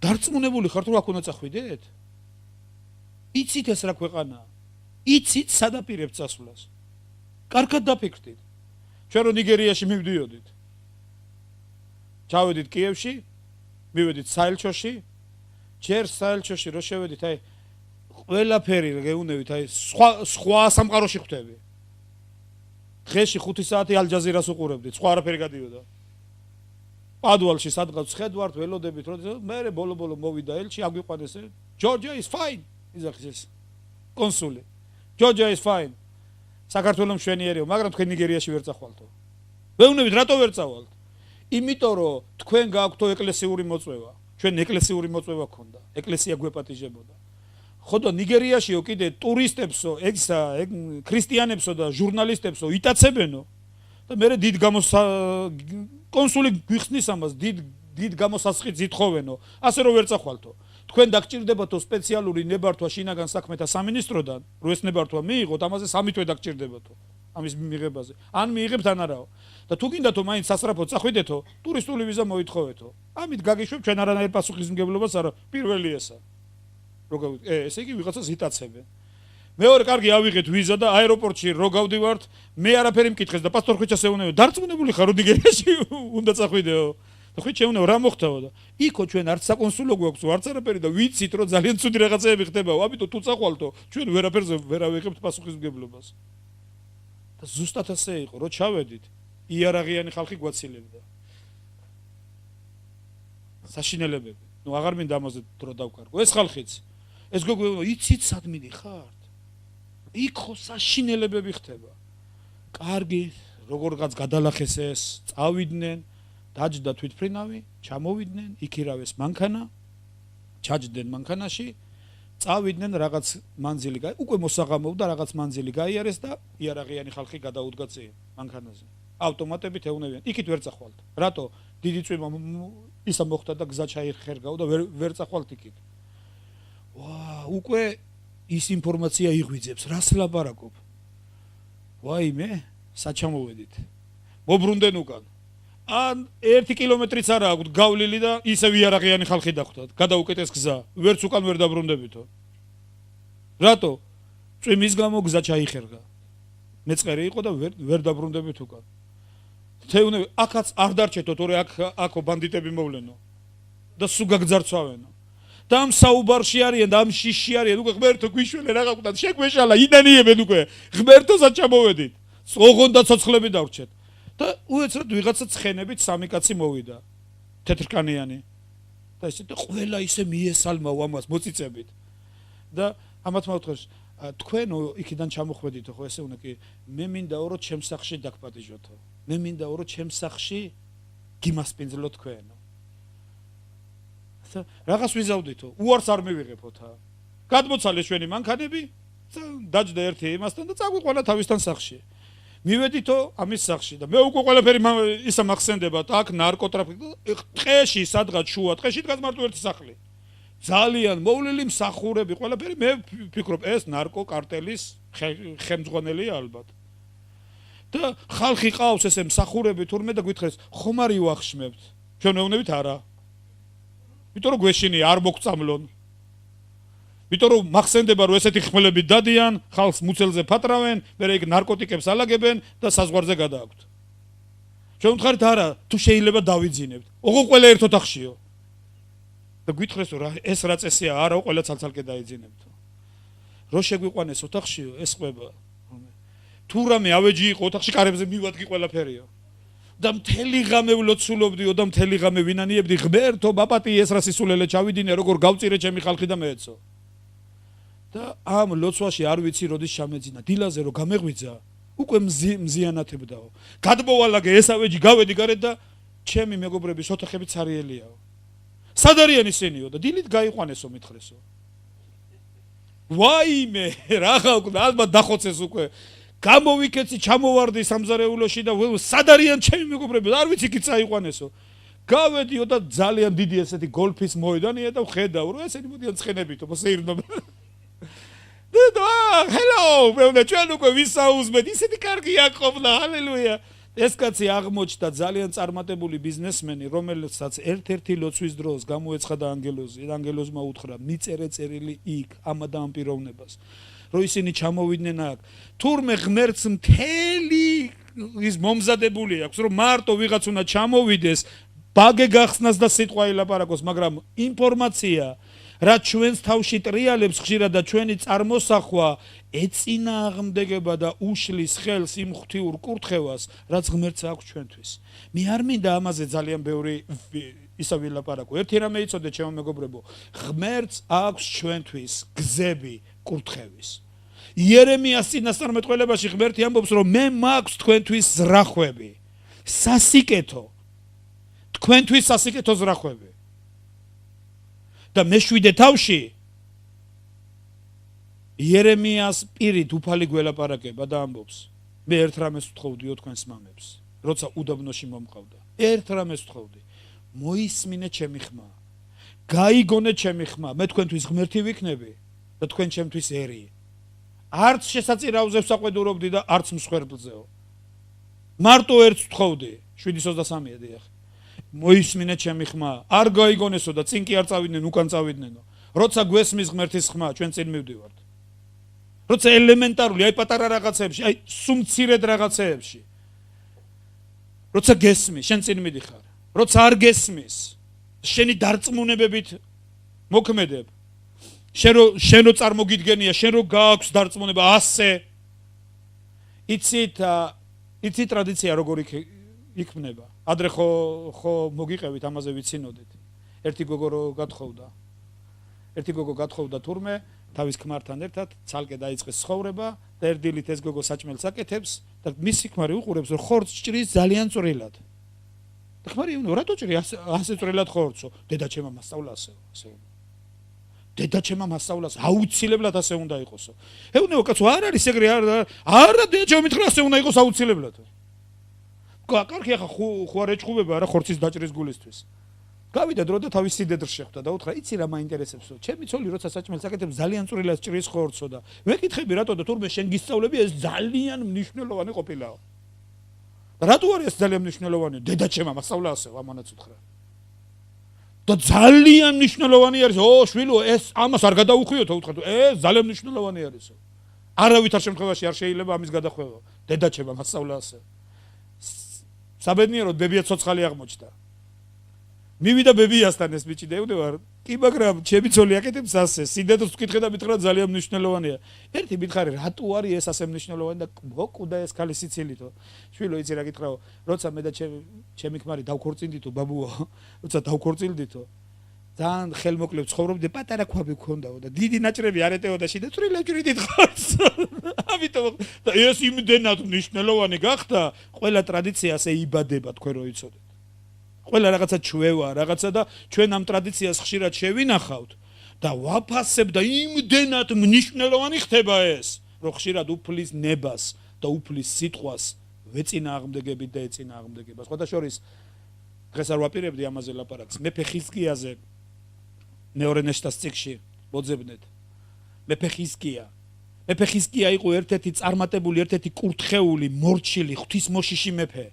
დარწმუნებული ხართ რომ აქ უნდა წახვიდეთ იცით ეს რა ქვეყანაა იცით სად აპირებთ წასვლას კარგად დაფიქრდით ჩვენ რო ნიგერიაში მივდიოდით ჩავედით კიევში მივედით საელჩოში ჯერ საელჩოში რო შევედით აი ყველაფერი გეუნებით აი სხვა სამყაროში ხვდები დღეში 5 საათი ალ-ჯაზირას უყურებდით სხვა არაფერი გადიოდა პადუალში სადღაც ხედვართ ველოდებით რომ მე ბოლო მოვიდა ელჩი აგვიყვანეს Georgia is fine იზახის ეს კონსული Georgia is fine საქართველოს მშვენიერიო მაგრამ თქვენ ნიგერიაში ვერ წახვალთო ვეუნებით რატო ვერ წავალთ იმიტომ რომ თქვენ გააქვთო ეკლესიური მოწვევა ჩვენ ეკლესიური მოწვევა გქონდა ეკლესია გვეპატიჟებოდა ხოდა ნიგერიაშიო კიდე ტურისტებსო ეგსა ქრისტიანებსო და ჟურნალისტებსო იტაცებენო და მე დიდ კონსული გვიხსნის ამას დიდ გამოსასყიდს ითხოვენო ასე რომ ვერ წახვალთო თქვენ დაგჭირდებათო სპეციალური ნებართვა შინაგან საქმეთა სამინისტროდან რომ ეს ნებართვა მიიღოთ ამაზე 3 თვე დაგჭირდებათო ამის მიღებაზე ან მიიღებთ ან არაო და თუ გინდათო მაინც სასწრაფოდ წახვიდეთო ტურისტული ვიზა მოითხოვეთო ამით გაგიშვებ ჩვენ არანაირ პასუხისმგებლობას არა პირველი ესა რო ესე იგი ვიღაცას იტაცებენ მეორე კარგი ავიღეთ ვიზა და აეროპორტში რო გავდივართ მე არაფერი მკითხეს და პასპორტ ხვიჩას ეუნებო დარწმუნებული ხარ რომ ნიგერიაში უნდა წახვიდეო და ხვიჩ ეუნებო რა მოხდაო და იქო ჩვენ არც საკონსულო გვაქვს არც არაფერი და ვიცით რომ ძალიან ცუდი რაღაცეები ხდებაო ამიტომ თუ წახვალთო ჩვენ ვერაფერზე ვერ ავიღებთ პასუხისმგებლობას და ზუსტად ასე იყო რო ჩავედით იარაღიანი ხალხი გვაცილებდა საშინელებები ნუ აღარ მინდა ამაზე დრო დავკარგო ეს ხალხიც ეს გოგო იცით სად მიდიხართ იქ ხო საშინელებები ხდება კარგი როგორღაც გადალახეს ეს წავიდნენ დაჯდა თვითფრინავი ჩამოვიდნენ იქირავეს მანქანა ჩაჯდნენ მანქანაში წავიდნენ რაღაც მანძილი უკვე მოსაღამოვდა რაღაც მანძილი გაიარეს და იარაღიანი ხალხი გადაუდგა წინ მანქანაზე ავტომატებით ეუნებიან იქით ვერ წახვალთ რატო დიდი წვიმა ისა მოხდა და გზა ჩაიხერგაო და ვერ წახვალთ იქით ვა უკვე ის ინფორმაცია იღვიძებს რას ლაპარაკობ ვაიმე საჩამოვედით მობრუნდნენ უკან ან 1 კილომეტრიც არა აქვს გავლილი და ისევ იარაღიანი ხალხი დახვდათ გადაუკეტეს გზა ვერც უკან ვერ დაბრუნდებითო რატო წვიმის გამო გზა ჩაიხერგა მეწყერი იყო და ვერ დაბრუნდებით უკან თეუნები აქაც არ დარჩეთო თორე აქო ბანდიტები მოვლენო და სულ გაგძარცვავენო და ამ საუბარში არიან და ამ შიში არიან უკვე ღმერთო გვიშველე რა გაგვდათ შეგვეშალა იდანიებენ უკვე ღმერთოსაც ჩამოვედით ოღონდ და ცოცხლები დავრჩეთ და უეცრად ვიღაცა ცხენებით 3 კაცი მოვიდა თეთრკანიანი და ისე და ყველა ისე მიესალმაო ამას მოწიწებით და ამათ მოვთხოვს თქვენო იქიდან ჩამოხვედითო ხო ესე უნდა კი მე მინდაო რომ ჩემს სახში დაგპატიჟოთო მე მინდაო რომ ჩემს სახში გიმასპინძლო თქვენო რაღაც ვიზავდითო უარს არ მივიღებოთა გადმოცალეს ჩვენი მანქანები დაჯდა ერთი იმასთან და წაგვიყვანა თავისთან სახში მივედითო ამის სახში და მე უკვე ყველაფერი ისა მახსენდებათ აქ ნარკოტრაფიკი ტყეში სადღაც შუა ტყეში დგას მარტო ერთი სახლი ძალიან მოვლილი მსახურები ყველაფერი მე ვფიქრობ ეს ნარკოკარტელის ხელმძღვანელია ალბათ და ხალხი ყავს ესე მსახურები თურმე და გითხეს ხომ არ იუახშმებთ ჩვენ მეუბნებით არა იმიტომ რომ გვეშინი არ მოგწამლონ იმიტომ რომ მახსენდება რომ ესეთი ხმელები დადიან ხალხს მუცელზე ფატრავენ მე იქ ნარკოტიკებს ალაგებენ და საზღვარზე გადააქვთ ჩვენ ვთხარით არა თუ შეიძლება დავიძინებთ ოღონ ყველა ერთ ოთახშიო და გითხეს რომ ეს რა წესია არა ყველა ცალ-ცალკე დაიძინებთო რო შეგვიყვანეს ოთახშიო ეს ყვება თუ რამე ავეჯი იყო ოთახში კარებზე მივადგი ყველაფერიო და მთელი ღამე ვლოცულობდიო და მთელი ღამე ვინანიებდი ღმერთო ბაპატი ეს რა სისულელე ჩავიდინე როგორ გავწირე ჩემი ხალხი და მეეცო და ამ ლოცვაში არ ვიცი როდის ჩამეძინა დილაზე რო გამეღვიძა უკვე მზიანათებდაო გადმოვალაგე ეს ავეჯი გავედი გარეთ და ჩემი მეგობრების ოთახები ცარიელიაო სად არიან ისინიო და დილით გაიყვანესო მითხრესო ვაიმე რა ხავკდა ალბათ დახოცეს უკვე გამოვიკეცი ჩამოვარდი სამზარეულოში და სად არიან ჩემი მეგობრები არ ვიცი კი წაიყვანესო გავედიო და ძალიან დიდი ესეთი გოლფის მოედანია და ვხედავ რომ ესენი მოდიან ცხენებითო მოსეირნობა და ჰელო მე ჩვენ უკვე ვისაუზმეთ ისეთი კარგი აკობნა ჰალელუია ეს კაცი აღმოჩნდა ძალიან წარმატებული ბიზნესმენი რომელსაც ერთ-ერთი ლოცვის დროს გამოეცხადა ანგელოზმა უთხრა მიწერე წერილი იქ ამ ადამიანს რომ ისინი ჩამოვიდნენ აქ თურმე ღმერთს მთელი ის მომზადებული აქვს რომ მარტო ვიღაც უნდა ჩამოვიდეს ბაგე გახსნას და სიტყვა ილაპარაკოს მაგრამ ინფორმაცია რაც ჩვენს თავში ტრიალებს ხშირად და ჩვენი წარმოსახვა ეწინააღმდეგება და უშლის ხელს იმ ღვთიურ კურთხევას რაც ღმერთს აქვს ჩვენთვის მე არ მინდა ამაზე ძალიან ბევრი ისა ვილაპარაკო ერთი რამე იცოდე ჩემო მეგობრებო ღმერთს აქვს ჩვენთვის გზები კურთხევის იერემიას წინასწარმეტყველებაში ღმერთი ამბობს რომ მე მაქვს თქვენთვის ზრახვები სასიკეთო თქვენთვის სასიკეთო ზრახვები და მეშვიდე თავში იერემიას პირით უფალი გველაპარაკება და ამბობს მე ერთ რამეს ვთხოვდიო თქვენს მამებს როცა უდაბნოში მომყავდა ერთ რამეს ვთხოვდი მოისმინე ჩემი ხმა გაიგონე ჩემი ხმა მე თქვენთვის ღმერთი ვიქნები და თქვენ ჩემთვის ერი არც შესაწირავზე ვსაყვედურობდი და არც მსხვერპლზეო მარტო ერთს ვთხოვდი 7:23 დიახ მოისმინე ჩემი ხმა არ გაიგონესო და წინ კი არ წავიდნენ უკან წავიდნენო როცა გვესმის ღმერთის ხმა ჩვენ წინ მივდივართ როცა ელემენტარული აი პატარა რაღაცებში აი სუმცირედ რაღაცეებში როცა გესმის შენ წინ მიდიხარ როცა არ გესმის შენი დარწმუნებებით მოქმედებ შენ რო წარმოგიდგენია შენ რო გააქვს დარწმუნება ასე იცით ტრადიცია როგორ იქმნება ადრე ხო მოგიყევით ამაზე ვიცინოდეთ ერთი გოგო გათხოვდა თურმე თავის ქმართან ერთად ცალკე დაიწყეს ცხოვრება და ერთ დილით ეს გოგო საჭმელს აკეთებს და მისი ქმარი უყურებს რომ ხორცს ჭრის ძალიან წვრილად და ქმარი უნდა რატო ჭრი ასე წვრილად ხორცო დედაჩემმა მასწავლა ასე დედაჩემმა მასწავლა აუცილებლად ასე უნდა იყოსო ეუნეო კაცო არ არის ეგრე არა დედაჩემ მითხრა ასე უნდა იყოს აუცილებლად კარგი ახლა ხო არ ეჭხუბება არა ხორცის დაჭრის გულისთვის გავიდა დრო და თავის სიდედრს შეხვდა და უთხრა იცი რა მაინტერესებსო ჩემი ცოლი როცა საჭმელს აკეთებს ძალიან წვრილად ჭრის ხორცო და ვეკითხები რატო და თურმე შენ გისწავლები ეს ძალიან მნიშვნელოვანი ყოფილაო და რატო არის ეს ძალიან მნიშვნელოვანი დედაჩემმა მასწავლა ასე ამანაც უთხრა და ძალიან მნიშვნელოვანი არის შვილო ეს ამას არ გადაუხვიოთო უთხრა ეს ძალიან მნიშვნელოვანი არისო არავითარ შემთხვევაში არ შეიძლება ამის გადახვევა დედაჩემმა მასწავლა ასე საბედნიეროდ ბებია ცოცხალი აღმოჩნდა მივიდა ბებიასთან ეს ბიჭი და ევდევარ კი მაგრამ ჩემი ცოლი აკეთებს ასე სიდედრს ვკითხე და მითხრა ძალიან მნიშვნელოვანია ერთი მითხარი რატო არის ეს ასე მნიშვნელოვანი და მოკვდა ეს ქალი სიცილითო შვილო იცი რა გითხრაო როცა მე და ჩემი ქმარი დავქორწინდითო ბაბუო როცა დავქორწილდითო ძალიან ხელმოკლედ ცხოვრობდი პატარა ქვაბი გქონდაო და დიდი ნაჭრები არ ეტეოდა შიდა წვრილად ჭრიდით ხარც ამიტომ და ეს იმდენად მნიშვნელოვანი გახდა ყველა ტრადიცია ასე იბადება თქვენ რო იცოდეთ ყველა რაღაცა ჩვევა რაღაცა და ჩვენ ამ ტრადიციას ხშირად შევინახავთ და ვაფასებ და იმდენად მნიშვნელოვანი ხდება ეს რომ ხშირად უფლის ნებას და უფლის სიტყვას ვეწინააღმდეგებით და ეწინააღმდეგებას ხოდა შორის დღეს არ ვაპირებდი ამაზე ლაპარაკს მეფე ხიზკიაზე მეორე ნეშტას წიგში მოძებნეთ მეფე ხიზკია იყო ერთ-ერთი წარმატებული ერთ-ერთი კურთხეული მორჩილი ღვთისმოშიში მეფე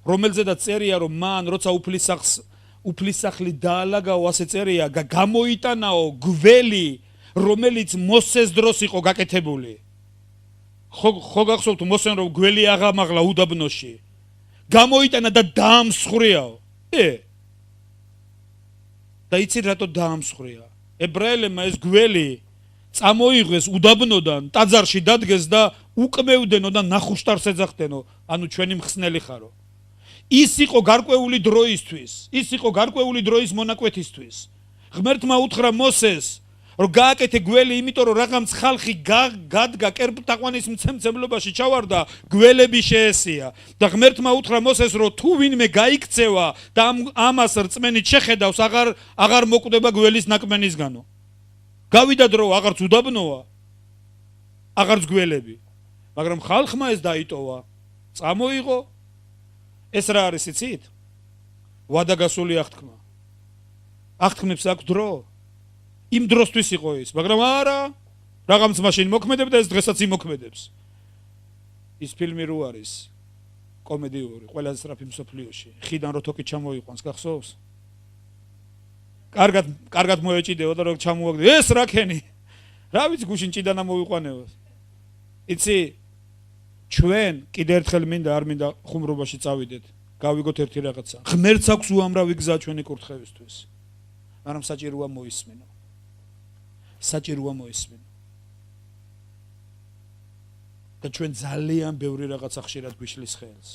რომელზედაც წერია რომ მან როცა უფლისსახლი დაალაგაო ასე წერია გამოიტანაო გველი რომელიც მოსეს დროს იყო გაკეთებული ხო გახსოვთ მოსენ რომ გველი აღამაღლა უდაბნოში გამოიტანა და დაამსხვრიაო და იცით რატო დაამსხვრია ებრაელებმა ეს გველი წამოიღეს უდაბნოდან ტაძარში დადგეს და უკმევდენო და ნახუშტარს ეძახდენო ანუ ჩვენი მხსნელი ხარო ის იყო გარკვეული დროის მონაკვეთისთვის ღმერთმა უთხრა მოსეს რომ გააკეთე გველი იმიტომ რომ რაღაც ხალხი გადგა კერპტაყვანის მცემცემლობაში ჩავარდა გველები შეესია და ღმერთმა უთხრა მოსეს რომ თუ ვინმე გაიქცევა და ამას რწმენით შეხედავს აღარ მოკვდება გველის ნაკმენისგანო გავიდა დრო აღარც უდაბნოა აღარც გველები მაგრამ ხალხმა ეს დაიტოვა წამოიღო ეს რა არის იცით ვადაგასული აღთქმა აღთქმებს აქვს დრო იმ დროსთვის იყო ის მაგრამ არა რაღაც მაშინ მოქმედებდა ეს დღესაც იმოქმედებს ის ფილმი რო არის კომედიური ყველაზე სწრაფი მსოფლიოში ხიდან რო თოკი ჩამოიყვანს გახსოვს კარგად მოეჭიდეო და რო ჩამოაგდე ეს რა ქენი რა ვიცი გუშინ ჭიდანა მოიყვანეო იცი ჩვენ კიდე ერთხელ მინდა არ მინდა ხუმრობაში წავიდეთ. გავიგოთ ერთი რაღაცა. ღმერთს აქვს უამრავი გზა ჩვენი კურთხევისთვის. მაგრამ საჭიროა მოისმინო. საჭიროა მოისმინო. და ჩვენ ძალიან ბევრი რაღაცა ხშირად გვიშლის ხელს.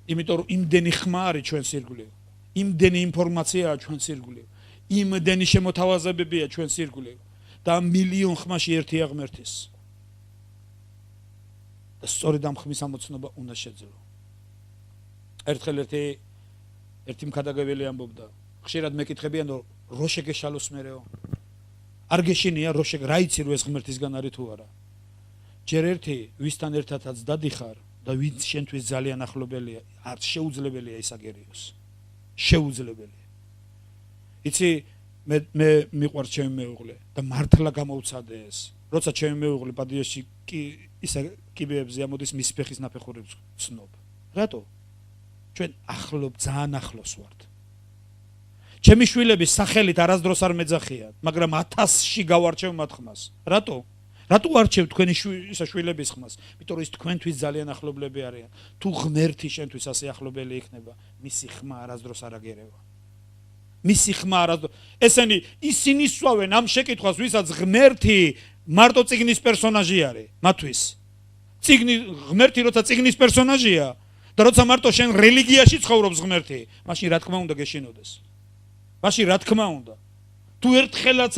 იმიტომ რომ იმდენი ხმა არის ჩვენს ირგვლივ. იმდენი ინფორმაციაა ჩვენს ირგვლივ. იმდენი შემოთავაზებებია ჩვენს ირგვლივ. და მილიონ ხმაში ერთია ღმერთის. და სწორედ ამ ხმის ამოცნობა უნდა შეძლო. ერთხელ ერთი მქადაგებელი ამბობდა, ხშირად მეკითხებიან რომ რო შეგეშალოს მერეო. არ გეშინია რო რა იცი რომ ეს ღმერთისგან არის თუ არა. ჯერ ერთი ვისთან ერთადაც დადიხარ და ვინც შენთვის ძალიან ახლობელია, არ შეუძლებელია ის აგერიოს. შეუძლებელია. იცი მე მიყვარს ჩემი მეუღლე და მართლა გამოვცადე ეს. როცა ჩემი მეუღლე პადიაში ისა კიბეებზე ამოდის მის ფეხის ნაფეხურებს ცნობ. რატო? ჩვენ ახლობ ძალიან ახლოს ვართ. ჩემი შვილების სახელით არასდროს არ მეძახიან, მაგრამ 1000-ში გავარჩევ მათ ხმას. რატო? რატო არჩევ თქვენი შვილების ხმას? იმიტომ რომ ის თქვენთვის ძალიან ახლობლები არიან. თუ ღმერთი შენთვის ასე ახლობელი იქნება, მისი ხმა არასდროს არ აგერევა. მისი ხმა არასდროს. ისინი სვავენ ამ შეკითხვას, ვისაც ღმერთი მარტო წიგნის პერსონაჟი არის, მათთვის. ღმერთი როცა წიგნის პერსონაჟია და როცა მარტო შენ რელიგიაში ცხოვრობს ღმერთი, მაშინ რა თქმა უნდა გეშინოდეს. მაშინ რა თქმა უნდა. თუ ერთხელაც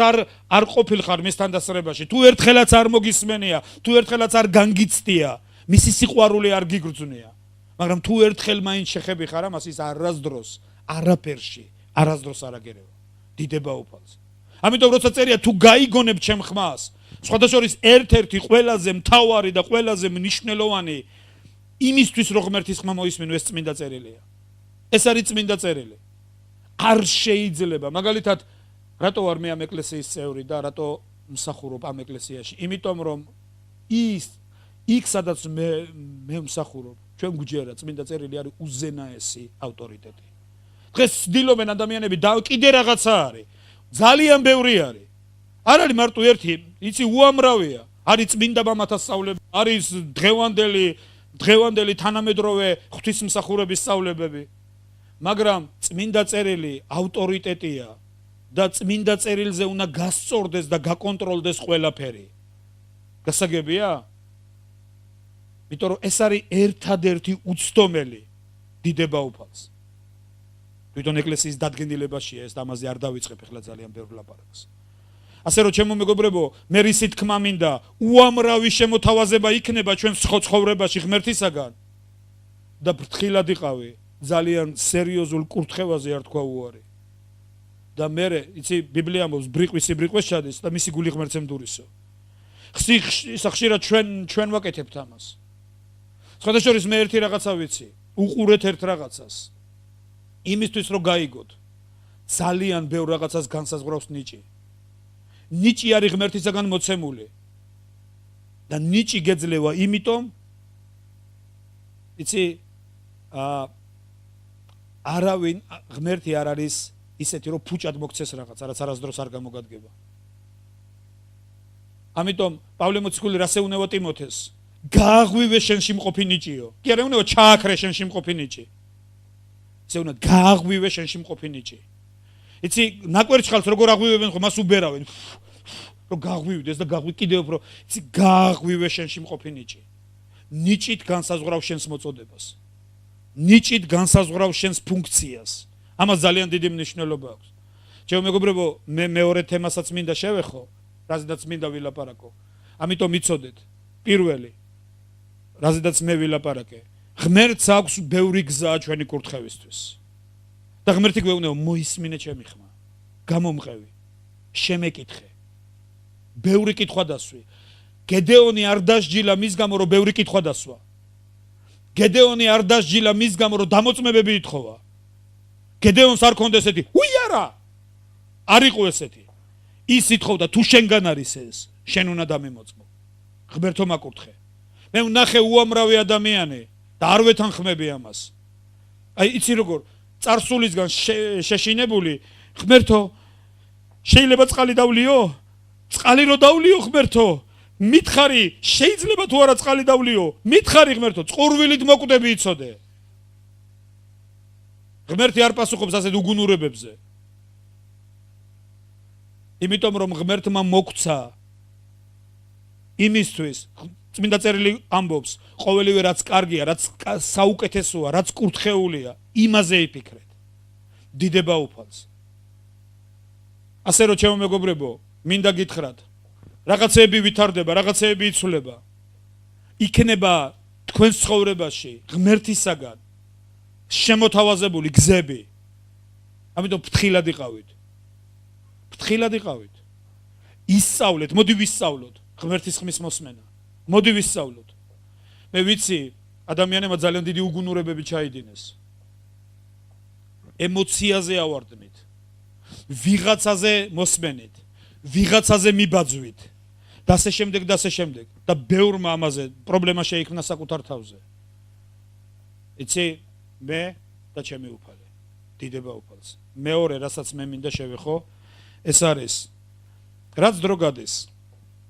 არ ყოფილხარ მისთან დასწრებაში, თუ ერთხელაც არ მოგისმენია, თუ ერთხელაც არ განგიცდია, მისი სიყვარული არ გიგრძნია. მაგრამ თუ ერთხელ მაინც შეხები ხარ ამას, ის არასდროს, არაფერში, არასდროს არ აგერევა. დიდება უფალს. ამიტომ როცა წერია თუ გაიგონებ ჩემ ხმას, სხვადასხვის ერთ-ერთი ყველაზე მთავარი და ყველაზე მნიშვნელოვანი იმისთვის რომ ღმერთის ხმა მოისმინო ეს წმინდა წერილია. ეს არის წმინდა წერილი. არ შეიძლება, მაგალითად, რატო ვარ მე ამ ეკლესიის წევრი და რატო მსახურობ ამ ეკლესიაში? იმიტომ რომ იქ სადაც მე მსახურობ, ჩვენ გვჯერა წმინდა წერილი არის უზენაესი ავტორიტეტი. დღეს ცდილობენ ადამიანები და კიდე რაღაცა არის. ძალიან ბევრი არის. არ არის მარტო ერთი, იცი უამრავია. არის წმინდა მამათა სწავლები, არის დღევანდელი თანამედროვე ღვთისმსახურების სწავლებები. მაგრამ წმინდა წერილი ავტორიტეტია და წმინდა წერილზე უნდა გასწორდეს და გაკონტროლდეს ყველაფერი. გასაგებია? იმიტომ რომ ეს არის ერთადერთი უცდომელი დიდება უფალს. თვითონ ეკლესიის დადგენილებაშია ეს და ამაზე არ დავიწყებ ახლა ძალიან ბევრ ლაპარაკს. ასე რომ ჩემო მეგობრებო, მე რისი თქმა მინდა, უამრავი შემოთავაზება იქნება ჩვენ ცხოვრებაში ღმერთისაგან და ფრთხილად იყავი, ძალიან სერიოზულ კურთხევაზე არ თქვა უარი. და მე, იცი, ბიბლია ამბობს, ბრიყვისი ბრიყვეს ჩადეს და მისი გული ღმერთს ემდურისო. ხშირად ჩვენ ვაკეთებთ ამას. სხვადასხვის მე ერთი რაღაცა ვიცი, უყურეთ ერთ რაღაცას. იმისთვის რომ გაიგოთ, ძალიან ბევრ რაღაცას განსაზღვრავს ნიჭი. ნიჭი არის ღმერთისაგან მოცემული. და ნიჭი გეძლევა იმიტომ, იცი, არავინ ღმერთი არ არის ისეთი რომ ფუჭად მოგცეს რაღაც, რაც არასდროს არ გამოგადგება. ამიტომ პავლე მოციქული რას ეუბნება ტიმოთეს? გააღვივე შენში მყოფი ნიჭიო. კი არა ეუბნება ჩააქრე შენში მყოფი ნიჭი. ესე უნდა გააღვივე შენში მყოფი ნიჭი. იცი, ნაკვერჩხალს როგორ აღვივებენ ხო, მას უბერავენ. რომ გააღვივდეს და კიდევ უფრო, იცი, გააღვივე შენში მყოფი ნიჭი. ნიჭით განსაზღვრავს შენს მოწოდებას. ნიჭით განსაზღვრავს შენს ფუნქციას. ამას ძალიან დიდი მნიშვნელობა აქვს. ჩემო მეგობრებო, მე მეორე თემასაც მინდა შევეხო, რაზედაც მინდა ვილაპარაკო. ამიტომ იცოდეთ, პირველი, რაზედაც მე ვილაპარაკე, ღმერთს აქვს ბევრი გზა ჩვენი კურთხევისთვის. და ღმერთი გვეუბნება, მოისმინე ჩემი ხმა, გამომყევი, შემეკითხე. ბევრი კითხვა დასვი. გედეონი არ დასჯილა მის გამო, რომ ბევრი კითხვა დასვა. გედეონი არ დასჯილა მის გამო, რომ დამოწმებები ითხოვა. გედეონს არ ქონდა ესეთი, არა! არ იყო ესეთი. ის ითხოვდა, თუ შენგან არის ეს, შენ უნდა დამემოწმო. ღმერთო მაკურთხე. მე ვნახე უამრავი ადამიანი და არ ვეთანხმები ამას. აი, იცი როგორ, წარსულისგან შეშინებული, ღმერთო, შეიძლება წყალი დავლიო? წყალი რო დავლიო ღმერთო, მითხარი შეიძლება თუ არა წყალი დავლიო მითხარი ღმერთო წყურვილით მოკვდები იცოდე ღმერთი არ პასუხობს ასეთ უგუნურებებზე იმიტომ რომ ღმერთმა მოგცა იმისთვის წმინდა წერილი ამბობს ყოველივე რაც კარგია რაც საუკეთესოა რაც კურთხეულია იმაზე იფიქრეთ დიდება უფალს ასე რომ ჩემო მეგობრებო მინდა გითხრათ რაღაცეები ვითარდება რაღაცეები იცვლება იქნება თქვენს ცხოვრებაში ღმერთისაგან შემოთავაზებული გზები ამიტომ ფრთხილად იყავით ისწავლეთ მოდი ვისწავლოთ ღმერთის ხმის მოსმენა მოდი ვისწავლოთ მე ვიცი ადამიანებმა ძალიან დიდი უგუნურებები ჩაიდინეს ემოციაზე ავარდნით ვიღაცაზე მოსმენით ვიღაცაზე მიბაძვით და ასე შემდეგ და ბევრმა ამაზე პრობლემა შეიქმნა საკუთარ თავზე იცი მე და ჩემი უფალე დიდება უფალს მეორე რასაც მე მინდა შევეხო ეს არის რაც დრო გადის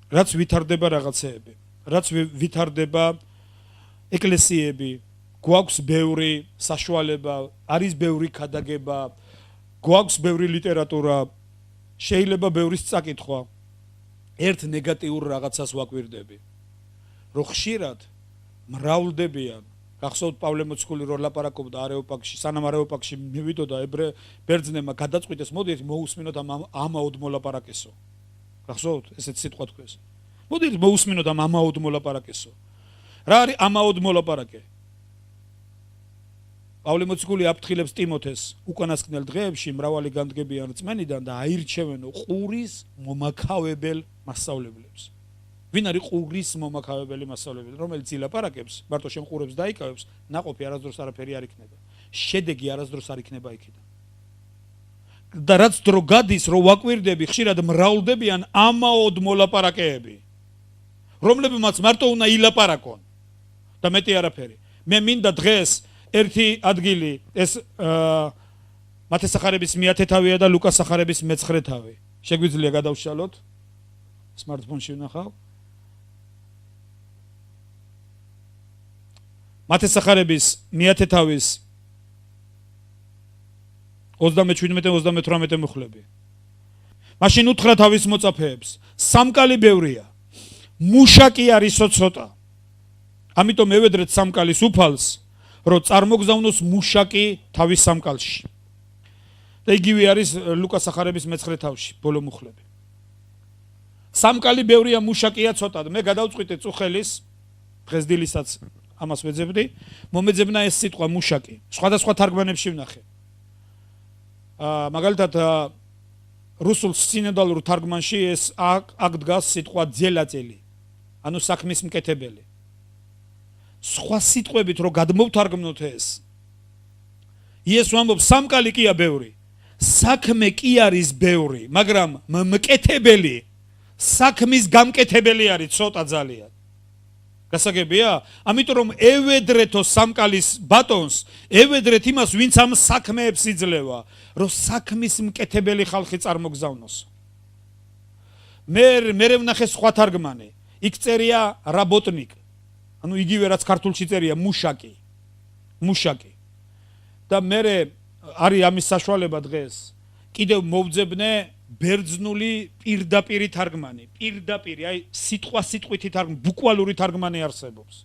რაც ვითარდება რაღაცეები რაც ვითარდება ეკლესიები გვაქვს ბევრი საშუალება არის ბევრი ქადაგება გვაქვს ბევრი ლიტერატურა შეიძლება ბევრის წაკითხვა ერთ ნეგატიურ რაღაცას ვაკვირდები რომ ხშირად მრავლდებიან გახსოვთ პავლე მოციქული რო ლაპარაკობდა არეოპაგში სანამ არეოპაგში მივიდოდა ბერძნებმა გადაწყვიტეს მოდით მოусმინოთ ამაოდ მოლაპარაკესო გახსოვთ ესეთ სიტყვა თქვეს მოდით მოусმინოთ ამაოდ მოლაპარაკესო რა არის ამაოდ მოლაპარაკე პავლე მოციქული აფრთხილებს ტიმოთეს უკანასკნელ დღეებში მრავალი განდგებიან რწმენიდან და აირჩევენო ყურის მომაქავებელ მასწავლებლებს ვინ არის ყურის მომაქავებელი მასწავლებელი რომელიც ილაპარაკებს მარტო შემყურებს დაიკავებს ნაყოფი არასდროს არაფერი არ იქნება შედეგი არასდროს არ იქნება იქიდან და რაც დრო გადის რო ვაკვირდები ხშირად მრავლდებიან ამაოდ მოლაპარაკეები რომლებმაც მარტო უნდა ილაპარაკონ და მეტი არაფერი მე მინდა დღეს ერთი ადგილი ეს მათეს სახარების მე-10 თავია და ლუკას სახარების მე-9 თავი შეგვიძლია გადავშალოთ სმარტფონში ვნახავ მათეს სახარების მე-10 თავის 37-38 მუხლები მაშინ უთხრა თავის მოწაფეებს სამკალი ბევრია მუშაკი არისო ცოტა ამიტომ ევედრეთ სამკალის უფალს რომ წარმოგზავნოს მუშაკი თავის სამკალში და იგივე არის ლუკას სახარების მე-9 თავში ბოლო მუხლები სამკალი ბევრია მუშაკია ცოტა მე გადავწყვიტე წუხელის დღესდილისაც ამას ვეძებდი მომეძებნა ეს სიტყვა მუშაკი სხვადასხვა თარგმანებში ვნახე მაგალითად რუსულ სინოდალურ თარგმანში ეს აქ დგას სიტყვა ძელაწელი ანუ საქმის მკეთებელი სხვა სიტყვებით რო გადმოვთარგმნოთ ეს იესო ამბობს სამკალი კია ბევრი საქმე კი არის ბევრი მაგრამ მკეთებელი საქმის გამკეთებელი არის ცოტა ძალიან გასაგებია ამიტომ რომ ევედრეთო სამკალის ბატონს ევედრეთ იმას ვინც ამ საქმეებს იძლევა რომ საქმის მკეთებელი ხალხი წარმოგზავნოს მე ვნახე სხვა თარგმანი იქ წერია რაბოტნიკ ანუ იგივე რაც ქართულში წერია მუშაკი და მე არის ამის საშუალება დღეს კიდევ მოვძებნე ბერძნული პირდაპირი თარგმანი პირდაპირი აი სიტყვით თარგმანი ბუკვალური თარგმანი არსებობს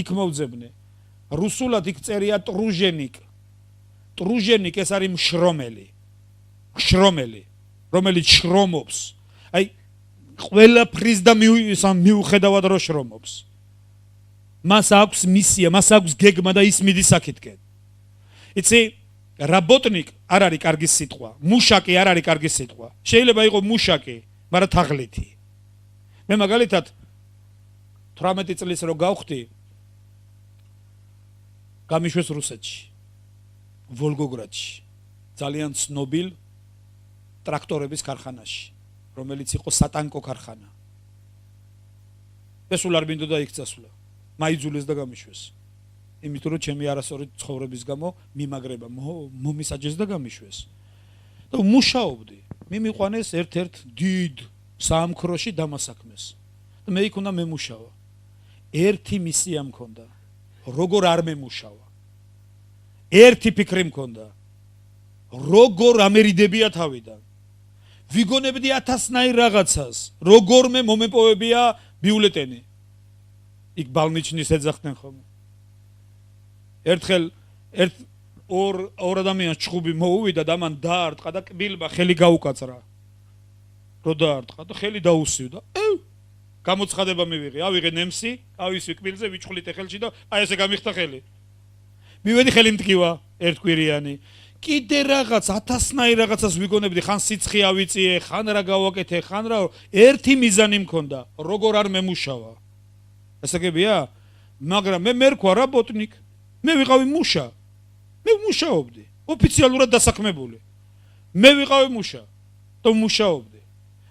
იქ მოვძებნე რუსულად იქ წერია ტრუჟენიკ ეს არის მშრომელი რომელიც შრომობს აი ყველაფრის და მიუხედავად რომ შრომობს მას აქვს მისია მას აქვს გეგმა და ის მიდის აქეთკენ იცი რაბოტნიკ არ არის კარგი სიტყვა მუშაკი არ არის კარგი სიტყვა შეიძლება იყოს მუშაკი მაგრამ თაღლითი მე მაგალითად 18 წლის რო გავხდი გამიშვეს რუსეთში ვოლგოგრადში ძალიან ცნობილ ტრაქტორების ქარხანაში რომელიც იყო სატანკო ქარხანა ეს სულ არ მინდოდა იქ წასვლა მაიძულეს და გამიშვეს იმიტომ რომ ჩემი არასწორი ცხოვრების გამო მიმაგრება მომისაჯეს და გამიშვეს და მუშაობდი მე მიყვანეს ერთ-ერთ დიდ საამქროში დამასაქმეს მე იქ უნდა მემუშავა. ერთი მისია მქონდა. როგორ არ მემუშავა. ერთი ფიქრი მქონდა. როგორ ამერიდებია თავიდან. ვიგონებდი 1000-ნაირ რაღაცას. როგორმე მომეპოვებია ბიულეტენი. იქ ბალმიჩნის ეძახდნენ ხოლმე. ერთხელ ორ ადამიანს ჩხუბი მოუვიდა და მან დაარტყა და კბილმა ხელი გაუკაცრა. რო დაარტყა და ხელი დაუსივდა. გამოცხადება მივიღე, ავიღე ნემსი, ავისვი კბილზე, ვიჭხლით ხელში და აი ესე გამიხდა ხელი. მივედი ხელი მტკივა, ერთკვირიანი. კიდე რაღაც 1000-ნაირ რაღაცას ვიგონებდი, ხან სიცხე ავიწიე, ხან რა გავაკეთე, ხან რა, ერთი მიზანი მქონდა, როგორ არ მემუშავა. ესაგებია? მაგრამ მე მერქვა რაბოტნიკ. მე ვიყავი მუშა. მე მუშაობდი, ოფიციალურად დასაქმებული. მე ვიყავი მუშა და მუშაობდი.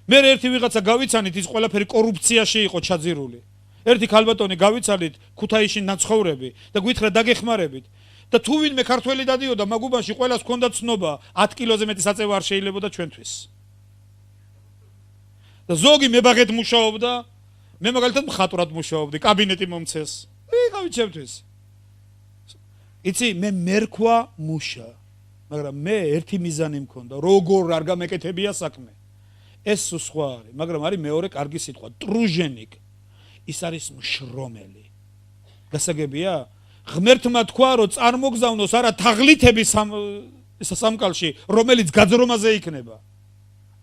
მე ერთი ვიღაცა გავიცანით, ის ყველაფერი კორუფციაში იყო ჩაძირული. ერთი ქალბატონი გავიცანით, ქუთაისში ნაცხოვრები და გვითხრა დაგეხმარებით. და თუ ვინმე ქართველი დადიოდა მაგუბანში ყველას ჰქონდა ცნობა 10 კილოზე მეტი საწევა არ შეიძლებოდა ჩვენთვის. და ზოგი მებაღეთ მუშაობდა, მე მაგალითად მხატვრად მუშაობდი, კაბინეტი მომცეს. ვიყავი ჩემთვის. იცი, მე მერქვა მუშა, მაგრამ მე ერთი მიზანი მქონდა, როგორ არ გამეკეთებია საქმე. ეს სხვა არის, მაგრამ არის მეორე კარგი სიტყვა, ტრუჟენიკ. ის არის მშრომელი. გასაგებია? ღმერთმა თქვა, რომ წარმოგზავნოს არა თაღლითები სამკალში, რომელიც გაძრომაზე იქნება.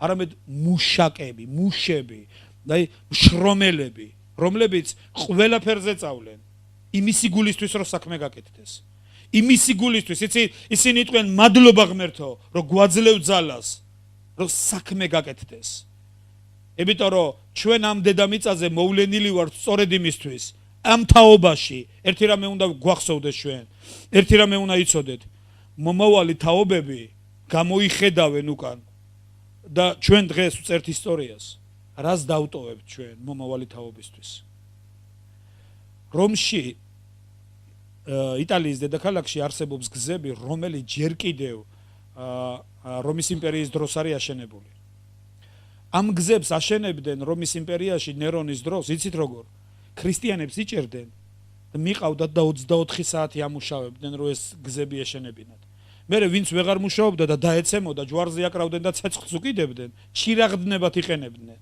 არამედ მუშაკები, მუშები, და მშრომელები, რომლებიც ყველაფერზე წავლენ. იმისი გულისთვის რომ საქმე გაკეთდეს. იმისი გულისთვის, ისინი იტყვიან მადლობა ღმერთო, რომ გვაძლევ ძალას, რომ საქმე გაკეთდეს. იმიტომ რომ ჩვენ ამ დედამიწაზე მოვლენილი ვართ სწორედ იმისთვის, ამ თაობაში ერთი რამე უნდა გვახსოვდეს ჩვენ, ერთი რამე უნდა იცოდეთ. მომავალი თაობები გამოიხედავენ უკან და ჩვენ დღეს ვწერთ ისტორიას. რას დავტოვებთ ჩვენ მომავალი თაობისთვის? რომში იტალიის დედაქალაქში არსებობს გზები, რომელიც ჯერ კიდევ რომის იმპერიის დროს არის აშენებული. ამ გზებს აშენებდნენ რომის იმპერიაში ნერონის დროს, იცით როგორ? ქრისტიანებს იჭერდნენ და მიყავდათ და 24 საათი ამუშავებდნენ, რომ ეს გზები ეშენებინათ. მერე ვინც ვეღარ მუშაობდა და დაეცემოდა, ჯვარზე აკრავდნენ და ცეცხლს უკიდებდნენ, ჩირაღდნებად იყენებდნენ,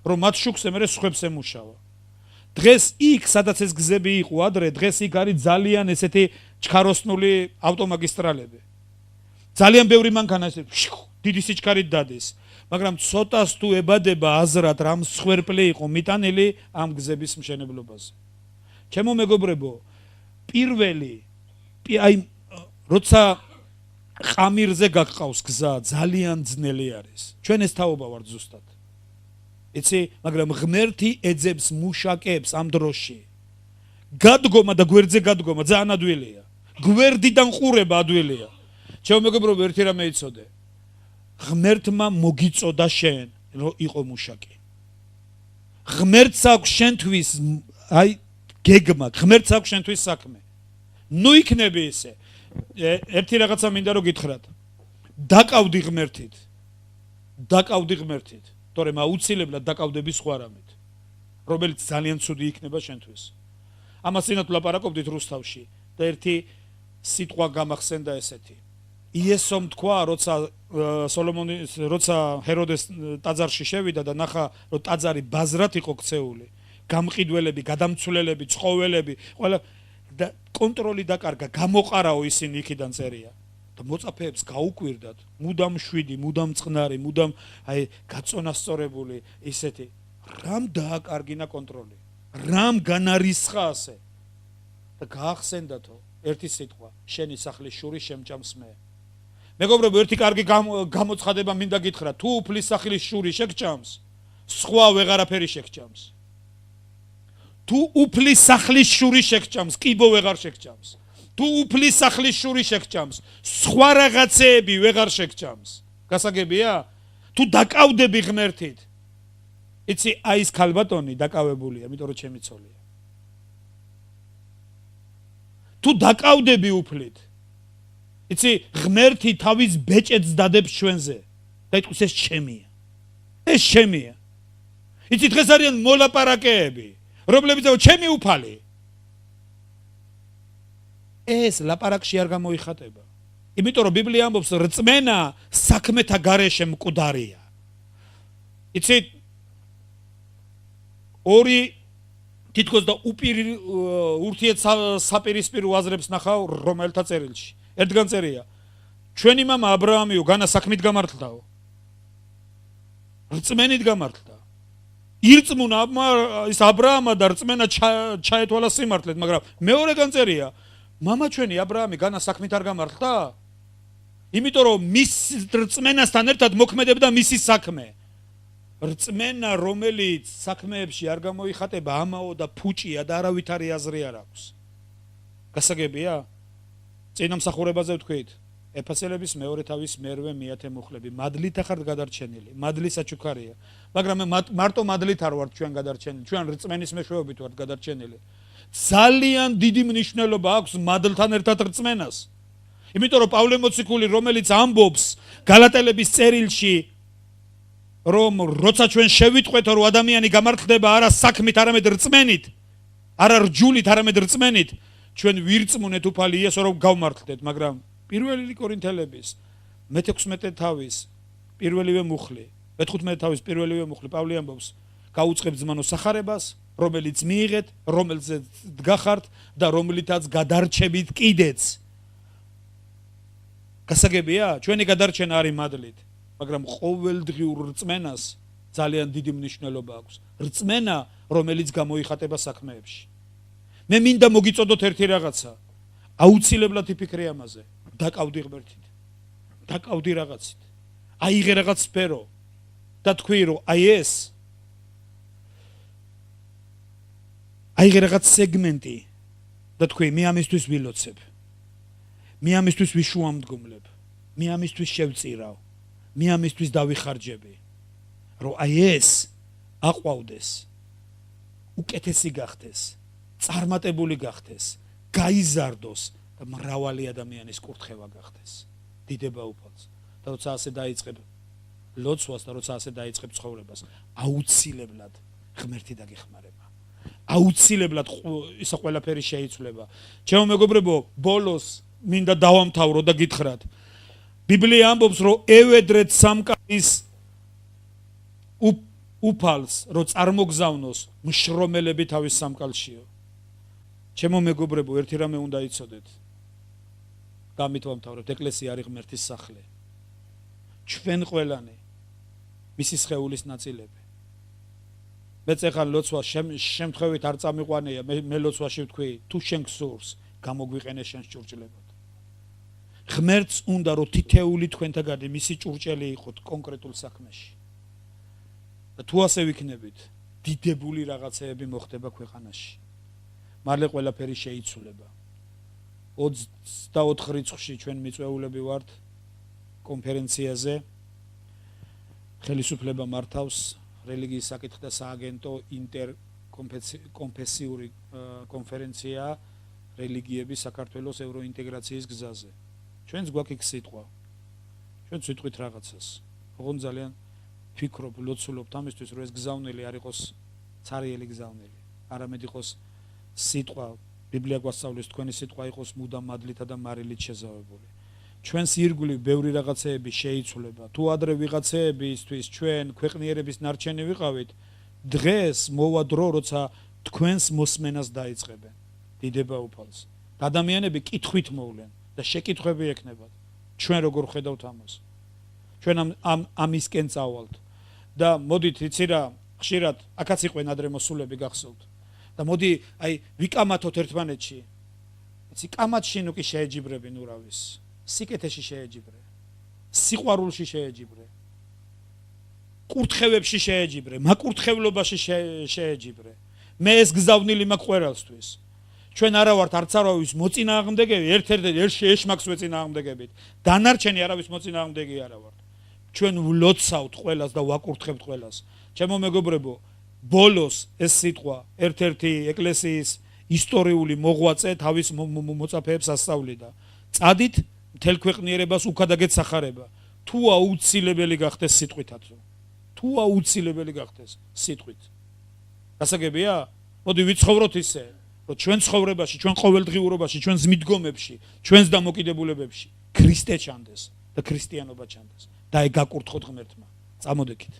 რომ მათ შუქზე მერე სხვებს ემუშავა. დღეს იქ, სადაც ეს გზები იყო ადრე, დღეს იქ არის ძალიან ესეთი ჩქაროსნული ავტომაგისტრალები. ძალიან ბევრი მანქანა ესე დიდი სიჩქარით დადის. მაგრამ ცოტას თუ ებადება აზრად რამ სხვერპლი იყო მიტანილი ამ გზების მშენებლობაზე. ჩემო მეგობრებო, პირველი აი როცა ყამირზე გაგყავს გზა, ძალიან ძნელი არის. ჩვენ ეს თაობა ვართ ზუსტად. იცი, მაგრამ ღმერთი ეძებს მუშაკებს ამ დროში. გადგომა და გვერდზე გადგომა ძალიან ადვილია. გვერდიდან ყურება ადვილია. ჩემო მეგობრებო, ერთი რამე იცოდე. ღმერთმა მოგიწოდა შენ, რომ იყო მუშაკი. ღმერთს აქვს შენთვის აი გეგმა, ღმერთს აქვს შენთვის საქმე. ნუ იქნები ისე. ერთი რაღაცა მინდა რომ გითხრათ. დაკავდი ღმერთით. დაკავდი ღმერთით. თორემ აუცილებლად დაკავდები სხვა რამით, რომელიც ძალიან ცუდი იქნება შენთვის. ამას წინათ ვლაპარაკობდით რუსთავში და ერთი სიტყვა გამახსენდა ესეთი. იესომ თქვა, როცა ჰეროდეს ტაძარში შევიდა და ნახა, რომ ტაძარი ბაზრად იყო ქცეული, გამყიდველები, გადამცვლელები, ცხოველები, ყველა და კონტროლი დაკარგა, გამოყარაო ისინი იქიდან წერია. და მოწაფეებს გაუკვირდათ, მუდამ შვიდი, მუდამ წყნარი, მუდამ აი გაწონასწორებული ისეთი. რამ დააკარგინა კონტროლი? რამ განარისხა ასე? და გაახსენდათო ერთი სიტყვა, შენი სახლის შური შემჭამს მე. მეგობრებო, ერთი კარგი გამოცხადება მინდა გითხრა, თუ უფლის სახლის შური შეგჭამს, სხვა ვეღარაფერი შეგჭამს. თუ უფლის სახლის შური შეგჭამს, კიბო ვეღარ შეგჭამს. თუ უფლის სახლის შური შეგჭამს, სხვა რაღაცეები ვეღარ შეგჭამს. გასაგებია? თუ დაკავდები ღმერთით. იცი, აი ეს ქალბატონი დაკავებულია, იმიტომ რომ ჩემი ცოლია. თუ დაკავდები უფლით. იცი, ღმერთი თავის ბეჭედს დადებს ჩვენზე და იტყვის ეს ჩემია. ეს ჩემია. იცი დღეს არიან მოლაპარაკეები რომლებიც ჩემი უფალი ეს ლაპარაკში არ გამოიხატება იმიტომ რომ ბიბლია ამბობს რწმენა საქმეთა გარეშე მკვდარია იცით ორი თითქოს და ურთიერთსაპირისპირო აზრებს ნახავ რომელთა წერილში ერთგან წერია ჩვენი მამა აბრაამიო განა საქმით გამართლდაო რწმენით გამართლდა ირწმუნა ის აბრაამა და რწმენა ჩაეთვალა სიმართლედ მაგრამ მეორე განწერია მამა ჩვენი აბრაამი განა საქმით არ გამართლდა იმიტომ რომ მის რწმენასთან ერთად მოქმედებდა მისი საქმე რწმენა რომელიც საქმეებში არ გამოიხატება ამაო და ფუჭია და არავითარი აზრი არ აქვს გასაგებია წინამსახურებაზე ვთქვით ეფესელების მეორე თავის მერვე მეათე მუხლები მადლით ახართ გადარჩენილი მადლი საჩუქარია მაგრამ მარტო მადლით არ ვართ ჩვენ გადარჩენილი ჩვენ რწმენის მეშვეობით ვართ გადარჩენილი ძალიან დიდი მნიშვნელობა აქვს მადლთან ერთად რწმენას იმიტომ რომ პავლე მოციქული რომელიც ამბობს გალატელების წერილში რომ როცა ჩვენ შევიტყვეთ რომ ადამიანი გამართლდება არა საქმით არამედ რწმენით არა რჯულით არამედ რწმენით ჩვენ ვირწმუნეთ უფალი იესო რომ გავმართლდეთ მაგრამ პირველი კორინთელების მე-16 თავის პირველივე მუხლი მე-15 თავის პირველივე მუხლი პავლე ამბობს გაუწყებ ძმანო სახარებას რომელიც მიიღეთ რომელზეც დგახართ და რომლითაც გადარჩებით კიდეც გასაგებია ჩვენი გადარჩენა არის მადლით მაგრამ ყოველდღიურ რწმენას ძალიან დიდი მნიშვნელობა აქვს რწმენა რომელიც გამოიხატება საქმეებში მე მინდა მოგიწოდოთ ერთი რაღაცა აუცილებლად იფიქრე ამაზე დაკავდი ღმერთით დაკავდი რაღაცით აიღე რაღაც სფერო და თქვი რომ აიღე რაღაც სეგმენტი და თქვი მე ამისთვის ვილოცებ მე ამისთვის ვიშუამდგომლებ მე ამისთვის შევწირავ მე ამისთვის დავიხარჯები რომ ეს აყვავდეს უკეთესი გახდეს წარმატებული გახდეს გაიზარდოს და მრავალი ადამიანის კურთხევა გახდეს დიდება უფალს და როცა ასე დაიწყებ ლოცვას და როცა ასე დაიწყებ ცხოვრებას აუცილებლად ღმერთი დაგეხმარება აუცილებლად ისა ყველაფერი შეიცვლება ჩემო მეგობრებო ბოლოს მინდა დავამთავრო და გითხრათ ბიბლია ამბობს რომ ევედრეთ სამკალის უფალს რომ წარმოგზავნოს მშრომელები თავის სამკალშიო ჩემო მეგობრებო ერთი რამე უნდა იცოდეთ გამით ვამთავრებთ ეკლესია არის ღმერთის სახლი ჩვენ ყველანი მისი სხეულის ნაწილები მეც ახლა ლოცვა შემთხვევით არ წამიყვანეა მე ლოცვაში ვთქვი თუ შენ გსურს გამოგვიყენე შენ ჭურჭლებოდ ღმერთს უნდა რომ თითეული თქვენთაგანი მისი ჭურჭელი იყოთ კონკრეტულ საქმეში და თუ ასე ვიქნებით დიდებული რაღაცეები მოხდება ქვეყანაში მალე ყველაფერი შეიცვლება 24 რიცხვში ჩვენ მიწვეულები ვართ კონფერენციაზე ხელისუფლება მართავს რელიგიის საკითხთა სააგენტო ინტერკონფესიური კონფერენცია რელიგიების საქართველოს ევროინტეგრაციის გზაზე ჩვენც გვაქვს სიტყვა ჩვენ ვიტყვით რაღაცას ოღონდ ძალიან ფიქრობ ლოცულობთ ამისთვის რომ ეს გზავნილი არ იყოს ცარიელი გზავნილი არამედ იყოს სიტყვა ბიბლია გვასწავლის თქვენი სიტყვა იყოს მუდამ მადლითა და მარილით შეზავებული ჩვენს ირგვლივ ბევრი რაღაცეები შეიცვლება თუ ადრე ვიღაცეებისთვის ჩვენ ქვეყნიერების ნარჩენი ვიყავით დღეს მოვა დრო როცა თქვენს მოსმენას დაიწყებენ დიდება უფალს ადამიანები კითხვით მოვლენ და შეკითხვები ექნებათ ჩვენ როგორ ხედავთ ამას ჩვენ ამისკენ წავალთ და მოდით იცი რა ხშირად აქაც იყვენ ადრე მოსულები გახსოვთ და მოდი აი ვიკამათოთ ერთმანეთში იცი კამათში ნუ კი შეეჯიბრები ნურავის სიკეთეში შეეჯიბრე სიყვარულში შეეჯიბრე კურთხევებში შეეჯიბრე მაკურთხევლობაში შეეჯიბრე მე ეს გზავნილი მაქვს ყველასთვის ჩვენ არა ვართ არც არავის მოწინააღმდეგები ერთ-ერთი ეშმაკს ვეწინააღმდეგებით დანარჩენი არავის მოწინააღმდეგე არა ვართ ჩვენ ვლოცავთ ყველას და ვაკურთხებთ ყველას ჩემო მეგობრებო ბოლოს ეს სიტყვა ერთ-ერთი ეკლესიის ისტორიული მოღვაწე თავის მოწაფეებს ასწავლიდა წადით მთელ ქვეყნიერებას უქადაგეთ სახარება თუ აუცილებელი გახდეს სიტყვითაც თუ აუცილებელი გახდეს სიტყვით. გასაგებია? მოდი ვიცხოვროთ ისე, რომ ჩვენ ცხოვრებაში, ჩვენ ყოველდღიურობაში, ჩვენს მიდგომებში, ჩვენს დამოკიდებულებებში ქრისტე ჩანდეს და ქრისტიანობა ჩანდეს. და ეგ გაკურთხოთ ღმერთმა. წამოდექით.